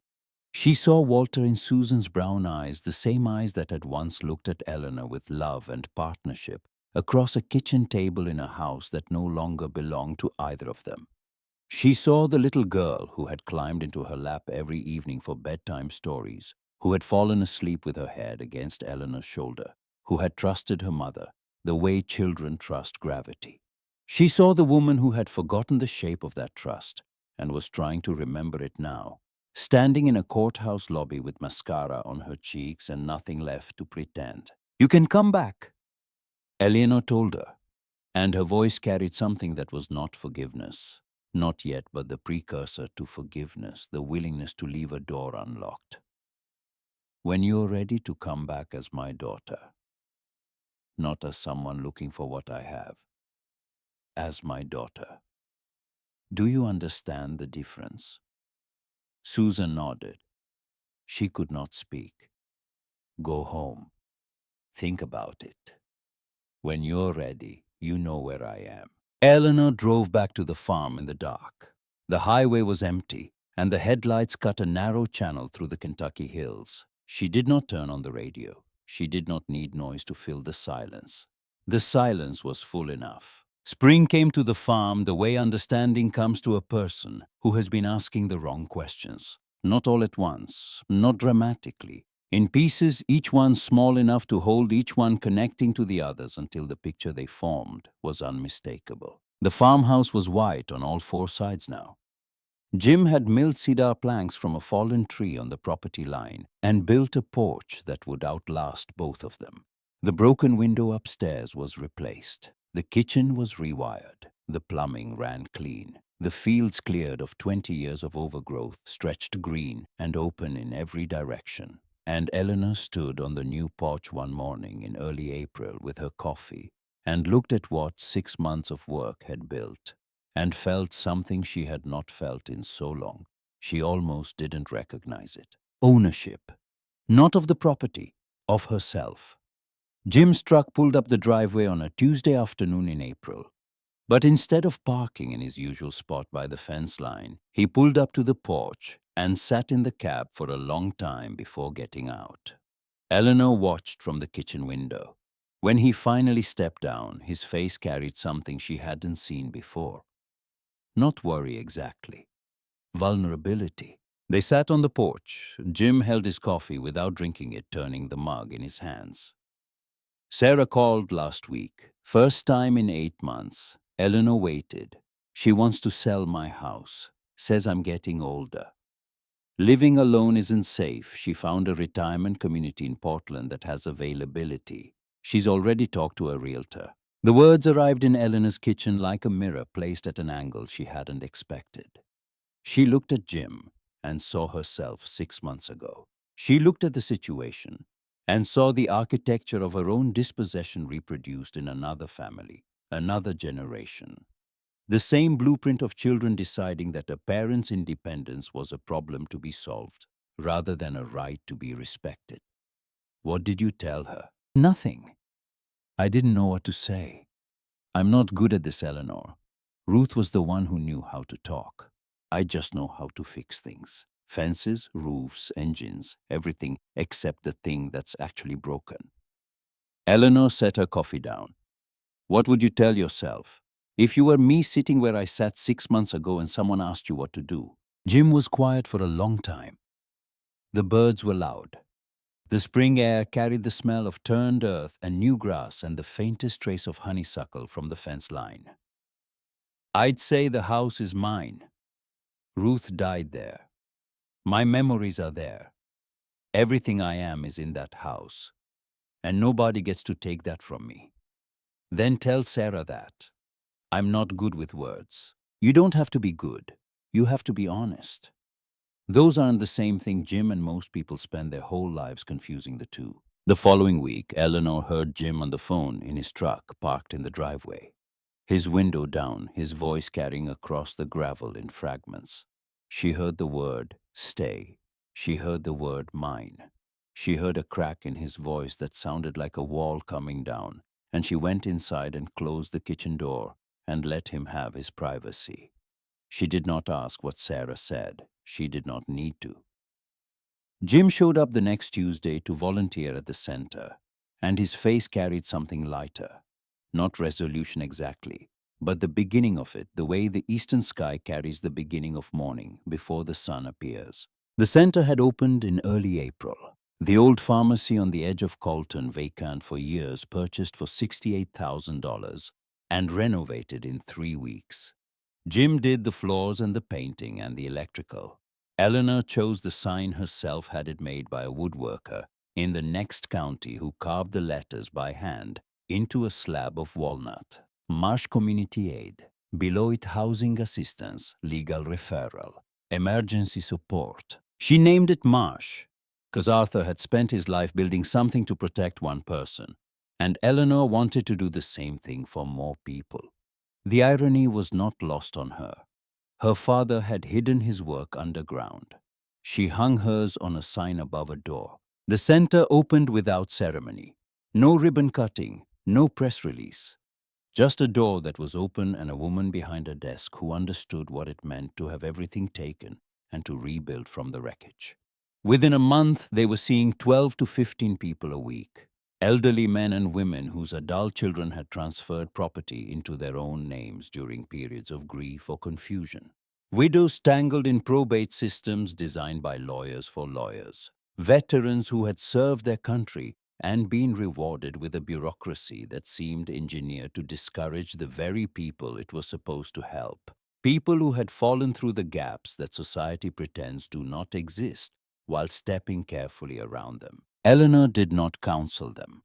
She saw Walter in Susan's brown eyes, the same eyes that had once looked at Eleanor with love and partnership, across a kitchen table in a house that no longer belonged to either of them. She saw the little girl who had climbed into her lap every evening for bedtime stories, who had fallen asleep with her head against Eleanor's shoulder, who had trusted her mother, the way children trust gravity. She saw the woman who had forgotten the shape of that trust and was trying to remember it now, standing in a courthouse lobby with mascara on her cheeks and nothing left to pretend. "You can come back," Eleanor told her, and her voice carried something that was not forgiveness. Not yet, but the precursor to forgiveness, the willingness to leave a door unlocked. "When you're ready to come back as my daughter, not as someone looking for what I have, as my daughter. Do you understand the difference?" Susan nodded. She could not speak. "Go home. Think about it. When you're ready, you know where I am." Eleanor drove back to the farm in the dark. The highway was empty, and the headlights cut a narrow channel through the Kentucky hills. She did not turn on the radio. She did not need noise to fill the silence. The silence was full enough. Spring came to the farm the way understanding comes to a person who has been asking the wrong questions. Not all at once, not dramatically, in pieces, each one small enough to hold each one connecting to the others until the picture they formed was unmistakable. The farmhouse was white on all four sides now. Jim had milled cedar planks from a fallen tree on the property line and built a porch that would outlast both of them. The broken window upstairs was replaced. The kitchen was rewired. The plumbing ran clean. The fields cleared of 20 years of overgrowth stretched green and open in every direction. And Eleanor stood on the new porch one morning in early April with her coffee and looked at what 6 months of work had built, and felt something she had not felt in so long. She almost didn't recognize it. Ownership. Not of the property, of herself. Jim's truck pulled up the driveway on a Tuesday afternoon in April. But instead of parking in his usual spot by the fence line, he pulled up to the porch and sat in the cab for a long time before getting out. Eleanor watched from the kitchen window. When he finally stepped down, his face carried something she hadn't seen before. Not worry exactly. Vulnerability. They sat on the porch. Jim held his coffee without drinking it, turning the mug in his hands. Sarah called last week. First time in 8 months. Eleanor waited. She wants to sell my house. Says I'm getting older. Living alone isn't safe. She found a retirement community in Portland that has availability. She's already talked to a realtor. The words arrived in Eleanor's kitchen like a mirror placed at an angle she hadn't expected. She looked at Jim and saw herself 6 months ago. She looked at the situation and saw the architecture of her own dispossession reproduced in another family, another generation. The same blueprint of children deciding that a parent's independence was a problem to be solved, rather than a right to be respected. What did you tell her? Nothing. I didn't know what to say. I'm not good at this, Eleanor. Ruth was the one who knew how to talk. I just know how to fix things. Fences, roofs, engines, everything except the thing that's actually broken. Eleanor set her coffee down. What would you tell yourself? If you were me sitting where I sat 6 months ago and someone asked you what to do. Jim was quiet for a long time. The birds were loud. The spring air carried the smell of turned earth and new grass and the faintest trace of honeysuckle from the fence line. I'd say the house is mine. Ruth died there. My memories are there. Everything I am is in that house. And nobody gets to take that from me. Then tell Sarah that. I'm not good with words. You don't have to be good. You have to be honest. Those aren't the same thing. Jim and most people spend their whole lives confusing the two. The following week, Eleanor heard Jim on the phone in his truck parked in the driveway. His window down, his voice carrying across the gravel in fragments. She heard the word, stay. She heard the word, mine. She heard a crack in his voice that sounded like a wall coming down, and she went inside and closed the kitchen door and let him have his privacy. She did not ask what Sarah said. She did not need to. Jim showed up the next Tuesday to volunteer at the center, and his face carried something lighter. Not resolution exactly, but the beginning of it, the way the eastern sky carries the beginning of morning before the sun appears. The center had opened in early April. The old pharmacy on the edge of Colton, vacant for years, purchased for $68,000 and renovated in 3 weeks. Jim did the floors and the painting and the electrical. Eleanor chose the sign herself, had it made by a woodworker in the next county who carved the letters by hand into a slab of walnut. Marsh Community Aid. Below it, housing assistance, legal referral, emergency support. She named it Marsh because Arthur had spent his life building something to protect one person, and Eleanor wanted to do the same thing for more people. The irony was not lost on her. Her father had hidden his work underground. She hung hers on a sign above a door. The center opened without ceremony. No ribbon cutting, no press release. Just a door that was open and a woman behind a desk who understood what it meant to have everything taken and to rebuild from the wreckage. Within a month, they were seeing 12 to 15 people a week. Elderly men and women whose adult children had transferred property into their own names during periods of grief or confusion. Widows tangled in probate systems designed by lawyers for lawyers. Veterans who had served their country and been rewarded with a bureaucracy that seemed engineered to discourage the very people it was supposed to help. People who had fallen through the gaps that society pretends do not exist while stepping carefully around them. Eleanor did not counsel them.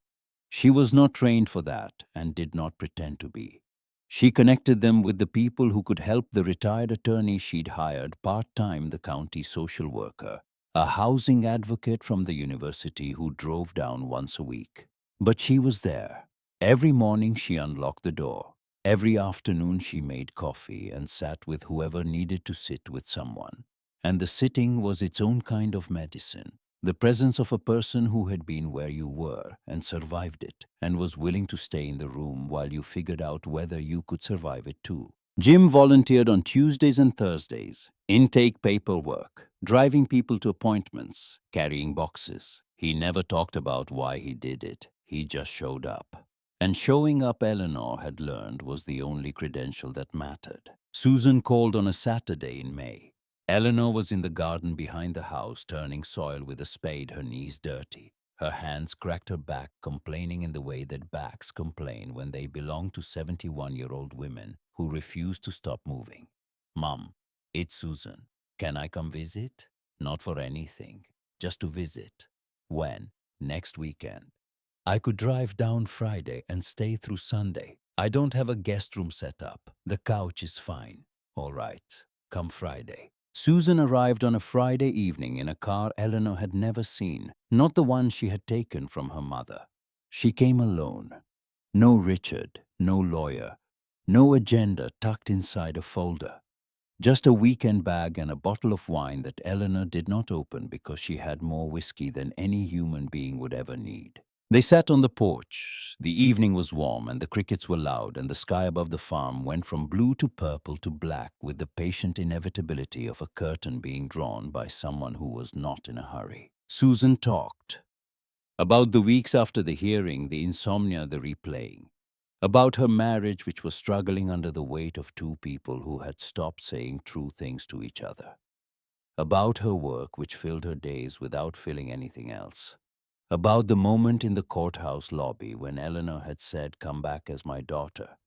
She was not trained for that and did not pretend to be. She connected them with the people who could help the retired attorney she'd hired part-time, the county social worker, a housing advocate from the university who drove down once a week. But she was there. Every morning she unlocked the door. Every afternoon she made coffee and sat with whoever needed to sit with someone. And the sitting was its own kind of medicine. The presence of a person who had been where you were and survived it and was willing to stay in the room while you figured out whether you could survive it too. Jim volunteered on Tuesdays and Thursdays, intake paperwork, driving people to appointments, carrying boxes. He never talked about why he did it. He just showed up. And showing up, Eleanor had learned, was the only credential that mattered. Susan called on a Saturday in May. Eleanor was in the garden behind the house, turning soil with a spade, her knees dirty. Her hands cracked her back, complaining in the way that backs complain when they belong to 71-year-old women who refuse to stop moving. "Mom, it's Susan. Can I come visit?" "Not for anything, just to visit." "When?" "Next weekend." "I could drive down Friday and stay through Sunday. I don't have a guest room set up. The couch is fine." "All right, come Friday." Susan arrived on a Friday evening in a car Eleanor had never seen, not the one she had taken from her mother. She came alone. No Richard, no lawyer, no agenda tucked inside a folder. Just a weekend bag and a bottle of wine that Eleanor did not open because she had more whiskey than any human being would ever need. They sat on the porch. The evening was warm and the crickets were loud, and the sky above the farm went from blue to purple to black with the patient inevitability of a curtain being drawn by someone who was not in a hurry. Susan talked about the weeks after the hearing, the insomnia, the replaying. About her marriage, which was struggling under the weight of two people who had stopped saying true things to each other. About her work, which filled her days without filling anything else. About the moment in the courthouse lobby when Eleanor had said, "Come back as my daughter,"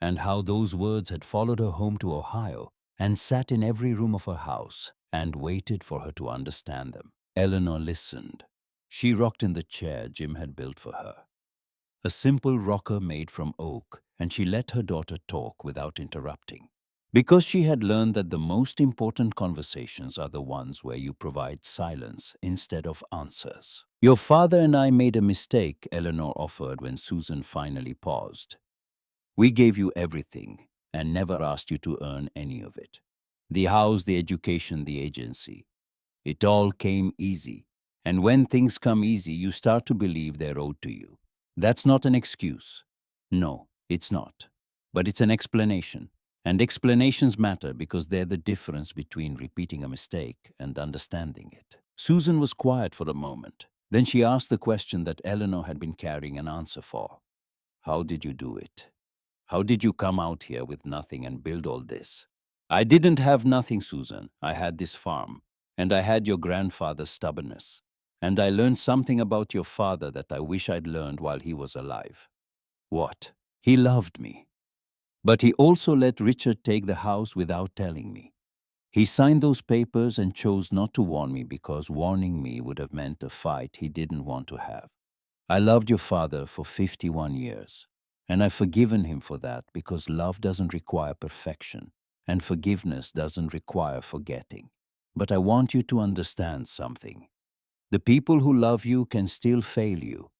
and how those words had followed her home to Ohio and sat in every room of her house and waited for her to understand them. Eleanor listened. She rocked in the chair Jim had built for her. A simple rocker made from oak, and she let her daughter talk without interrupting. Because she had learned that the most important conversations are the ones where you provide silence instead of answers. "Your father and I made a mistake," Eleanor offered when Susan finally paused. "We gave you everything and never asked you to earn any of it. The house, the education, the agency. It all came easy. And when things come easy, you start to believe they're owed to you. That's not an excuse. No, it's not. But it's an explanation. And explanations matter because they're the difference between repeating a mistake and understanding it." Susan was quiet for a moment. Then she asked the question that Eleanor had been carrying an answer for. "How did you do it? How did you come out here with nothing and build all this?" "I didn't have nothing, Susan. I had this farm. And I had your grandfather's stubbornness. And I learned something about your father that I wish I'd learned while he was alive." "What?" "He loved me. But he also let Richard take the house without telling me. He signed those papers and chose not to warn me because warning me would have meant a fight he didn't want to have. I loved your father for 51 years, and I've forgiven him for that because love doesn't require perfection, and forgiveness doesn't require forgetting. But I want you to understand something. The people who love you can still fail you,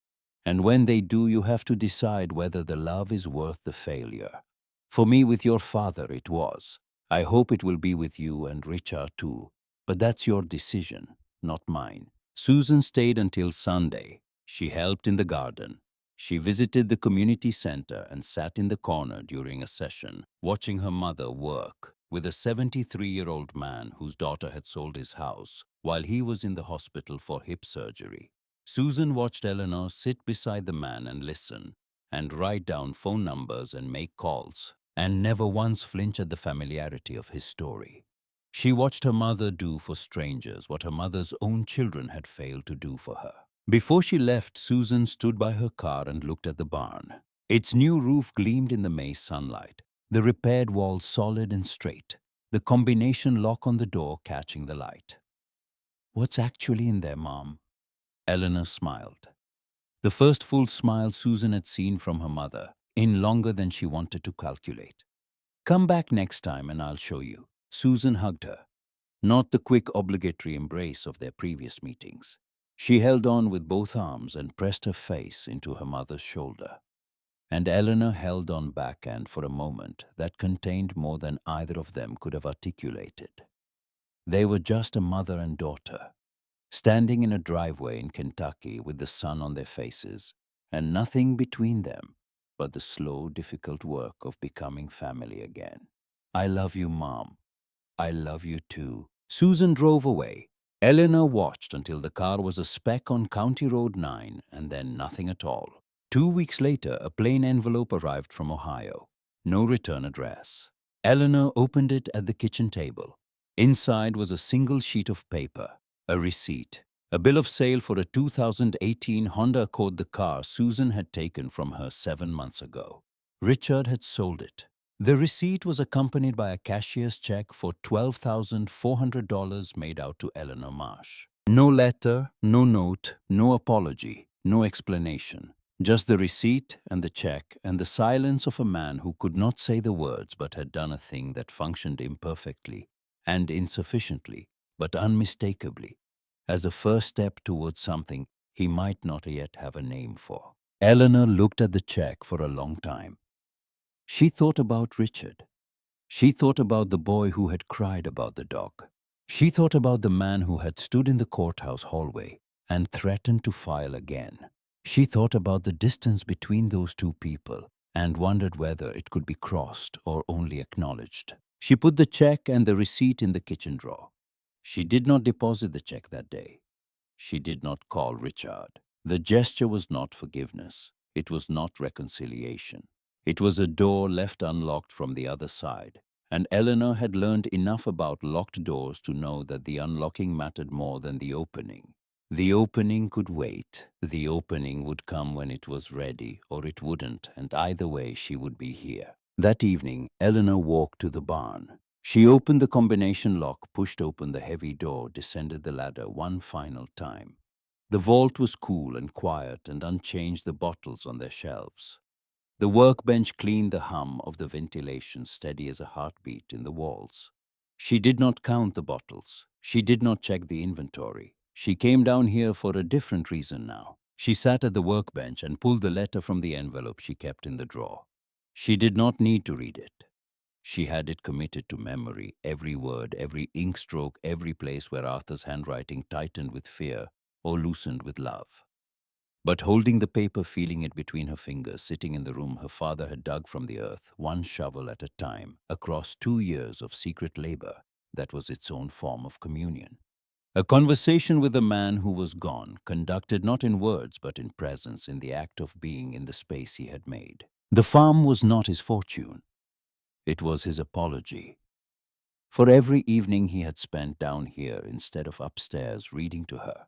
and when they do, you have to decide whether the love is worth the failure. For me, with your father, it was. I hope it will be with you and Richard too, but that's your decision, not mine." Susan stayed until Sunday. She helped in the garden. She visited the community center and sat in the corner during a session, watching her mother work with a 73-year-old man whose daughter had sold his house while he was in the hospital for hip surgery. Susan watched Eleanor sit beside the man and listen, and write down phone numbers and make calls, and never once flinch at the familiarity of his story. She watched her mother do for strangers what her mother's own children had failed to do for her. Before she left, Susan stood by her car and looked at the barn. Its new roof gleamed in the May sunlight, the repaired walls solid and straight, the combination lock on the door catching the light. "What's actually in there, Mom?" Eleanor smiled. The first full smile Susan had seen from her mother in longer than she wanted to calculate. "Come back next time and I'll show you." Susan hugged her, not the quick obligatory embrace of their previous meetings. She held on with both arms and pressed her face into her mother's shoulder. And Eleanor held on back and for a moment that contained more than either of them could have articulated. They were just a mother and daughter, standing in a driveway in Kentucky with the sun on their faces, and nothing between them but the slow, difficult work of becoming family again. "I love you, Mom. I love you too." Susan drove away. Eleanor watched until the car was a speck on County Road 9 and then nothing at all. 2 weeks later, a plain envelope arrived from Ohio. No return address. Eleanor opened it at the kitchen table. Inside was a single sheet of paper, a receipt, a bill of sale for a 2018 Honda Accord, the car Susan had taken from her 7 months ago. Richard had sold it. The receipt was accompanied by a cashier's check for $12,400 made out to Eleanor Marsh. No letter, no note, no apology, no explanation. Just the receipt and the check and the silence of a man who could not say the words but had done a thing that functioned imperfectly and insufficiently, but unmistakably, as a first step towards something he might not yet have a name for. Eleanor looked at the check for a long time. She thought about Richard. She thought about the boy who had cried about the dog. She thought about the man who had stood in the courthouse hallway and threatened to file again. She thought about the distance between those two people and wondered whether it could be crossed or only acknowledged. She put the check and the receipt in the kitchen drawer. She did not deposit the check that day. She did not call Richard. The gesture was not forgiveness. It was not reconciliation. It was a door left unlocked from the other side, and Eleanor had learned enough about locked doors to know that the unlocking mattered more than the opening. The opening could wait. The opening would come when it was ready, or it wouldn't, and either way she would be here. That evening, Eleanor walked to the barn. She opened the combination lock, pushed open the heavy door, descended the ladder one final time. The vault was cool and quiet and unchanged, the bottles on their shelves. The workbench cleaned, the hum of the ventilation steady as a heartbeat in the walls. She did not count the bottles. She did not check the inventory. She came down here for a different reason now. She sat at the workbench and pulled the letter from the envelope she kept in the drawer. She did not need to read it. She had it committed to memory, every word, every ink stroke, every place where Arthur's handwriting tightened with fear or loosened with love. But holding the paper, feeling it between her fingers, sitting in the room her father had dug from the earth, one shovel at a time, across 2 years of secret labor, that was its own form of communion. A conversation with a man who was gone, conducted not in words but in presence, in the act of being in the space he had made. The farm was not his fortune. It was his apology. For every evening he had spent down here instead of upstairs reading to her.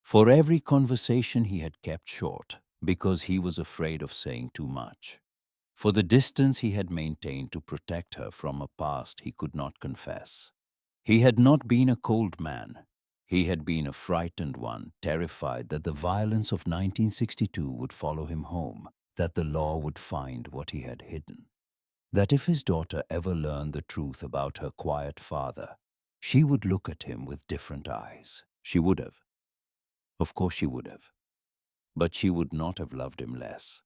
For every conversation he had kept short because he was afraid of saying too much. For the distance he had maintained to protect her from a past he could not confess. He had not been a cold man. He had been a frightened one, terrified that the violence of 1962 would follow him home, that the law would find what he had hidden. That if his daughter ever learned the truth about her quiet father, she would look at him with different eyes. She would have. Of course she would have. But she would not have loved him less.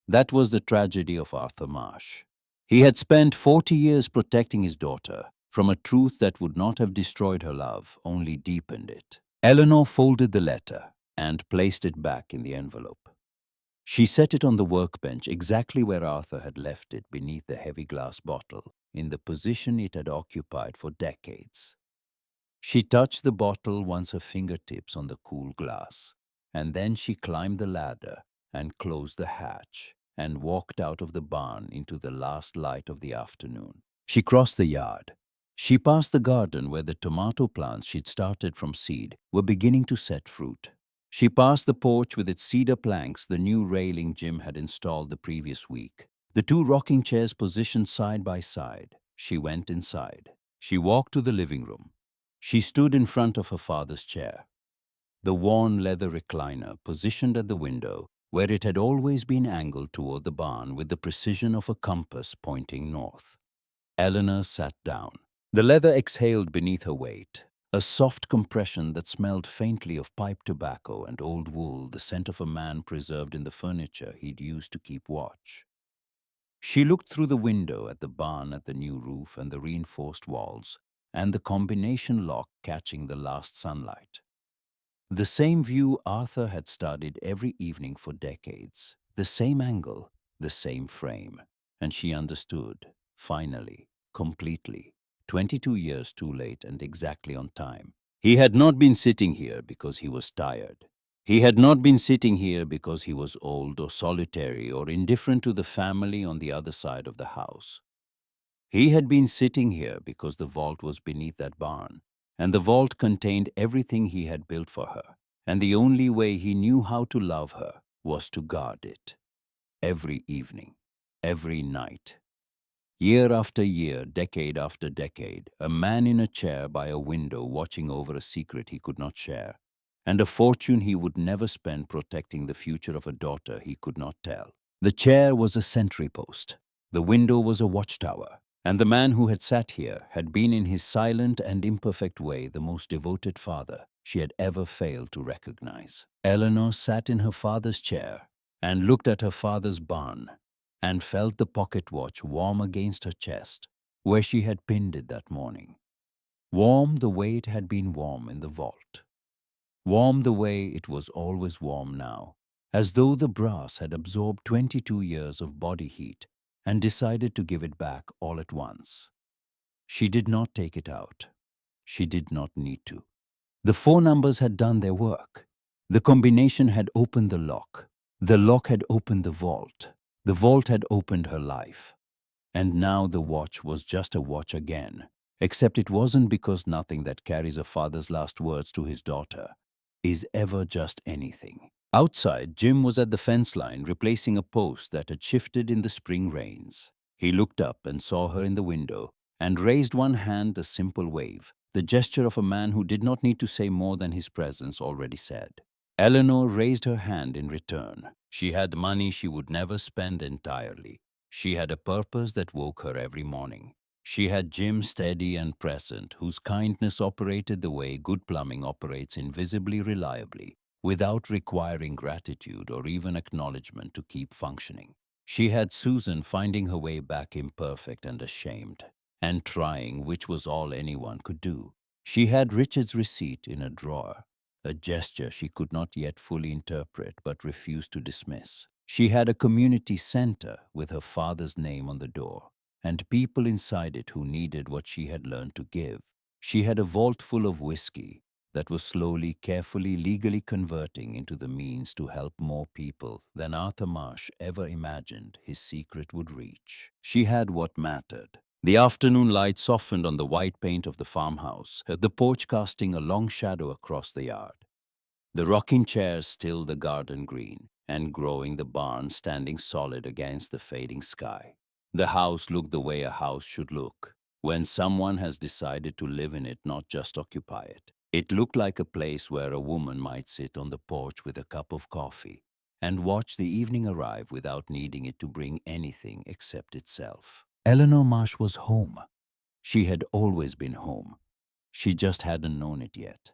That was the tragedy of Arthur Marsh. He had spent 40 years protecting his daughter from a truth that would not have destroyed her love, only deepened it. Eleanor folded the letter and placed it back in the envelope. She set it on the workbench exactly where Arthur had left it, beneath the heavy glass bottle, in the position it had occupied for decades. She touched the bottle once, her fingertips on the cool glass, and then she climbed the ladder and closed the hatch and walked out of the barn into the last light of the afternoon. She crossed the yard. She passed the garden where the tomato plants she'd started from seed were beginning to set fruit. She passed the porch with its cedar planks, the new railing Jim had installed the previous week. The two rocking chairs positioned side by side. She went inside. She walked to the living room. She stood in front of her father's chair. The worn leather recliner positioned at the window, where it had always been angled toward the barn with the precision of a compass pointing north. Eleanor sat down. The leather exhaled beneath her weight, a soft compression that smelled faintly of pipe tobacco and old wool, the scent of a man preserved in the furniture he'd used to keep watch. She looked through the window at the barn, at the new roof and the reinforced walls, and the combination lock catching the last sunlight. The same view Arthur had studied every evening for decades, the same angle, the same frame, and she understood, finally, completely, 22 years too late and exactly on time. He had not been sitting here because he was tired. He had not been sitting here because he was old or solitary or indifferent to the family on the other side of the house. He had been sitting here because the vault was beneath that barn, and the vault contained everything he had built for her, and the only way he knew how to love her was to guard it. Every evening, every night. Year after year, decade after decade, a man in a chair by a window watching over a secret he could not share, and a fortune he would never spend protecting the future of a daughter he could not tell. The chair was a sentry post. The window was a watchtower. And the man who had sat here had been in his silent and imperfect way the most devoted father she had ever failed to recognize. Eleanor sat in her father's chair and looked at her father's barn and felt the pocket watch warm against her chest where she had pinned it that morning. Warm the way it had been warm in the vault. Warm the way it was always warm now, as though the brass had absorbed 22 years of body heat and decided to give it back all at once. She did not take it out. She did not need to. The four numbers had done their work. The combination had opened the lock. The lock had opened the vault. The vault had opened her life. And now the watch was just a watch again, except it wasn't, because nothing that carries a father's last words to his daughter is ever just anything. Outside, Jim was at the fence line replacing a post that had shifted in the spring rains. He looked up and saw her in the window and raised one hand, a simple wave, the gesture of a man who did not need to say more than his presence already said. Eleanor raised her hand in return. She had money she would never spend entirely. She had a purpose that woke her every morning. She had Jim steady and present, whose kindness operated the way good plumbing operates, invisibly reliably, without requiring gratitude or even acknowledgement to keep functioning. She had Susan finding her way back imperfect and ashamed, and trying, which was all anyone could do. She had Richard's receipt in a drawer, a gesture she could not yet fully interpret but refused to dismiss. She had a community center with her father's name on the door, and people inside it who needed what she had learned to give. She had a vault full of whiskey that was slowly, carefully, legally converting into the means to help more people than Arthur Marsh ever imagined his secret would reach. She had what mattered. The afternoon light softened on the white paint of the farmhouse, the porch casting a long shadow across the yard. The rocking chairs stilled the garden green, and growing the barn standing solid against the fading sky. The house looked the way a house should look, when someone has decided to live in it, not just occupy it. It looked like a place where a woman might sit on the porch with a cup of coffee and watch the evening arrive without needing it to bring anything except itself. Eleanor Marsh was home. She had always been home. She just hadn't known it yet.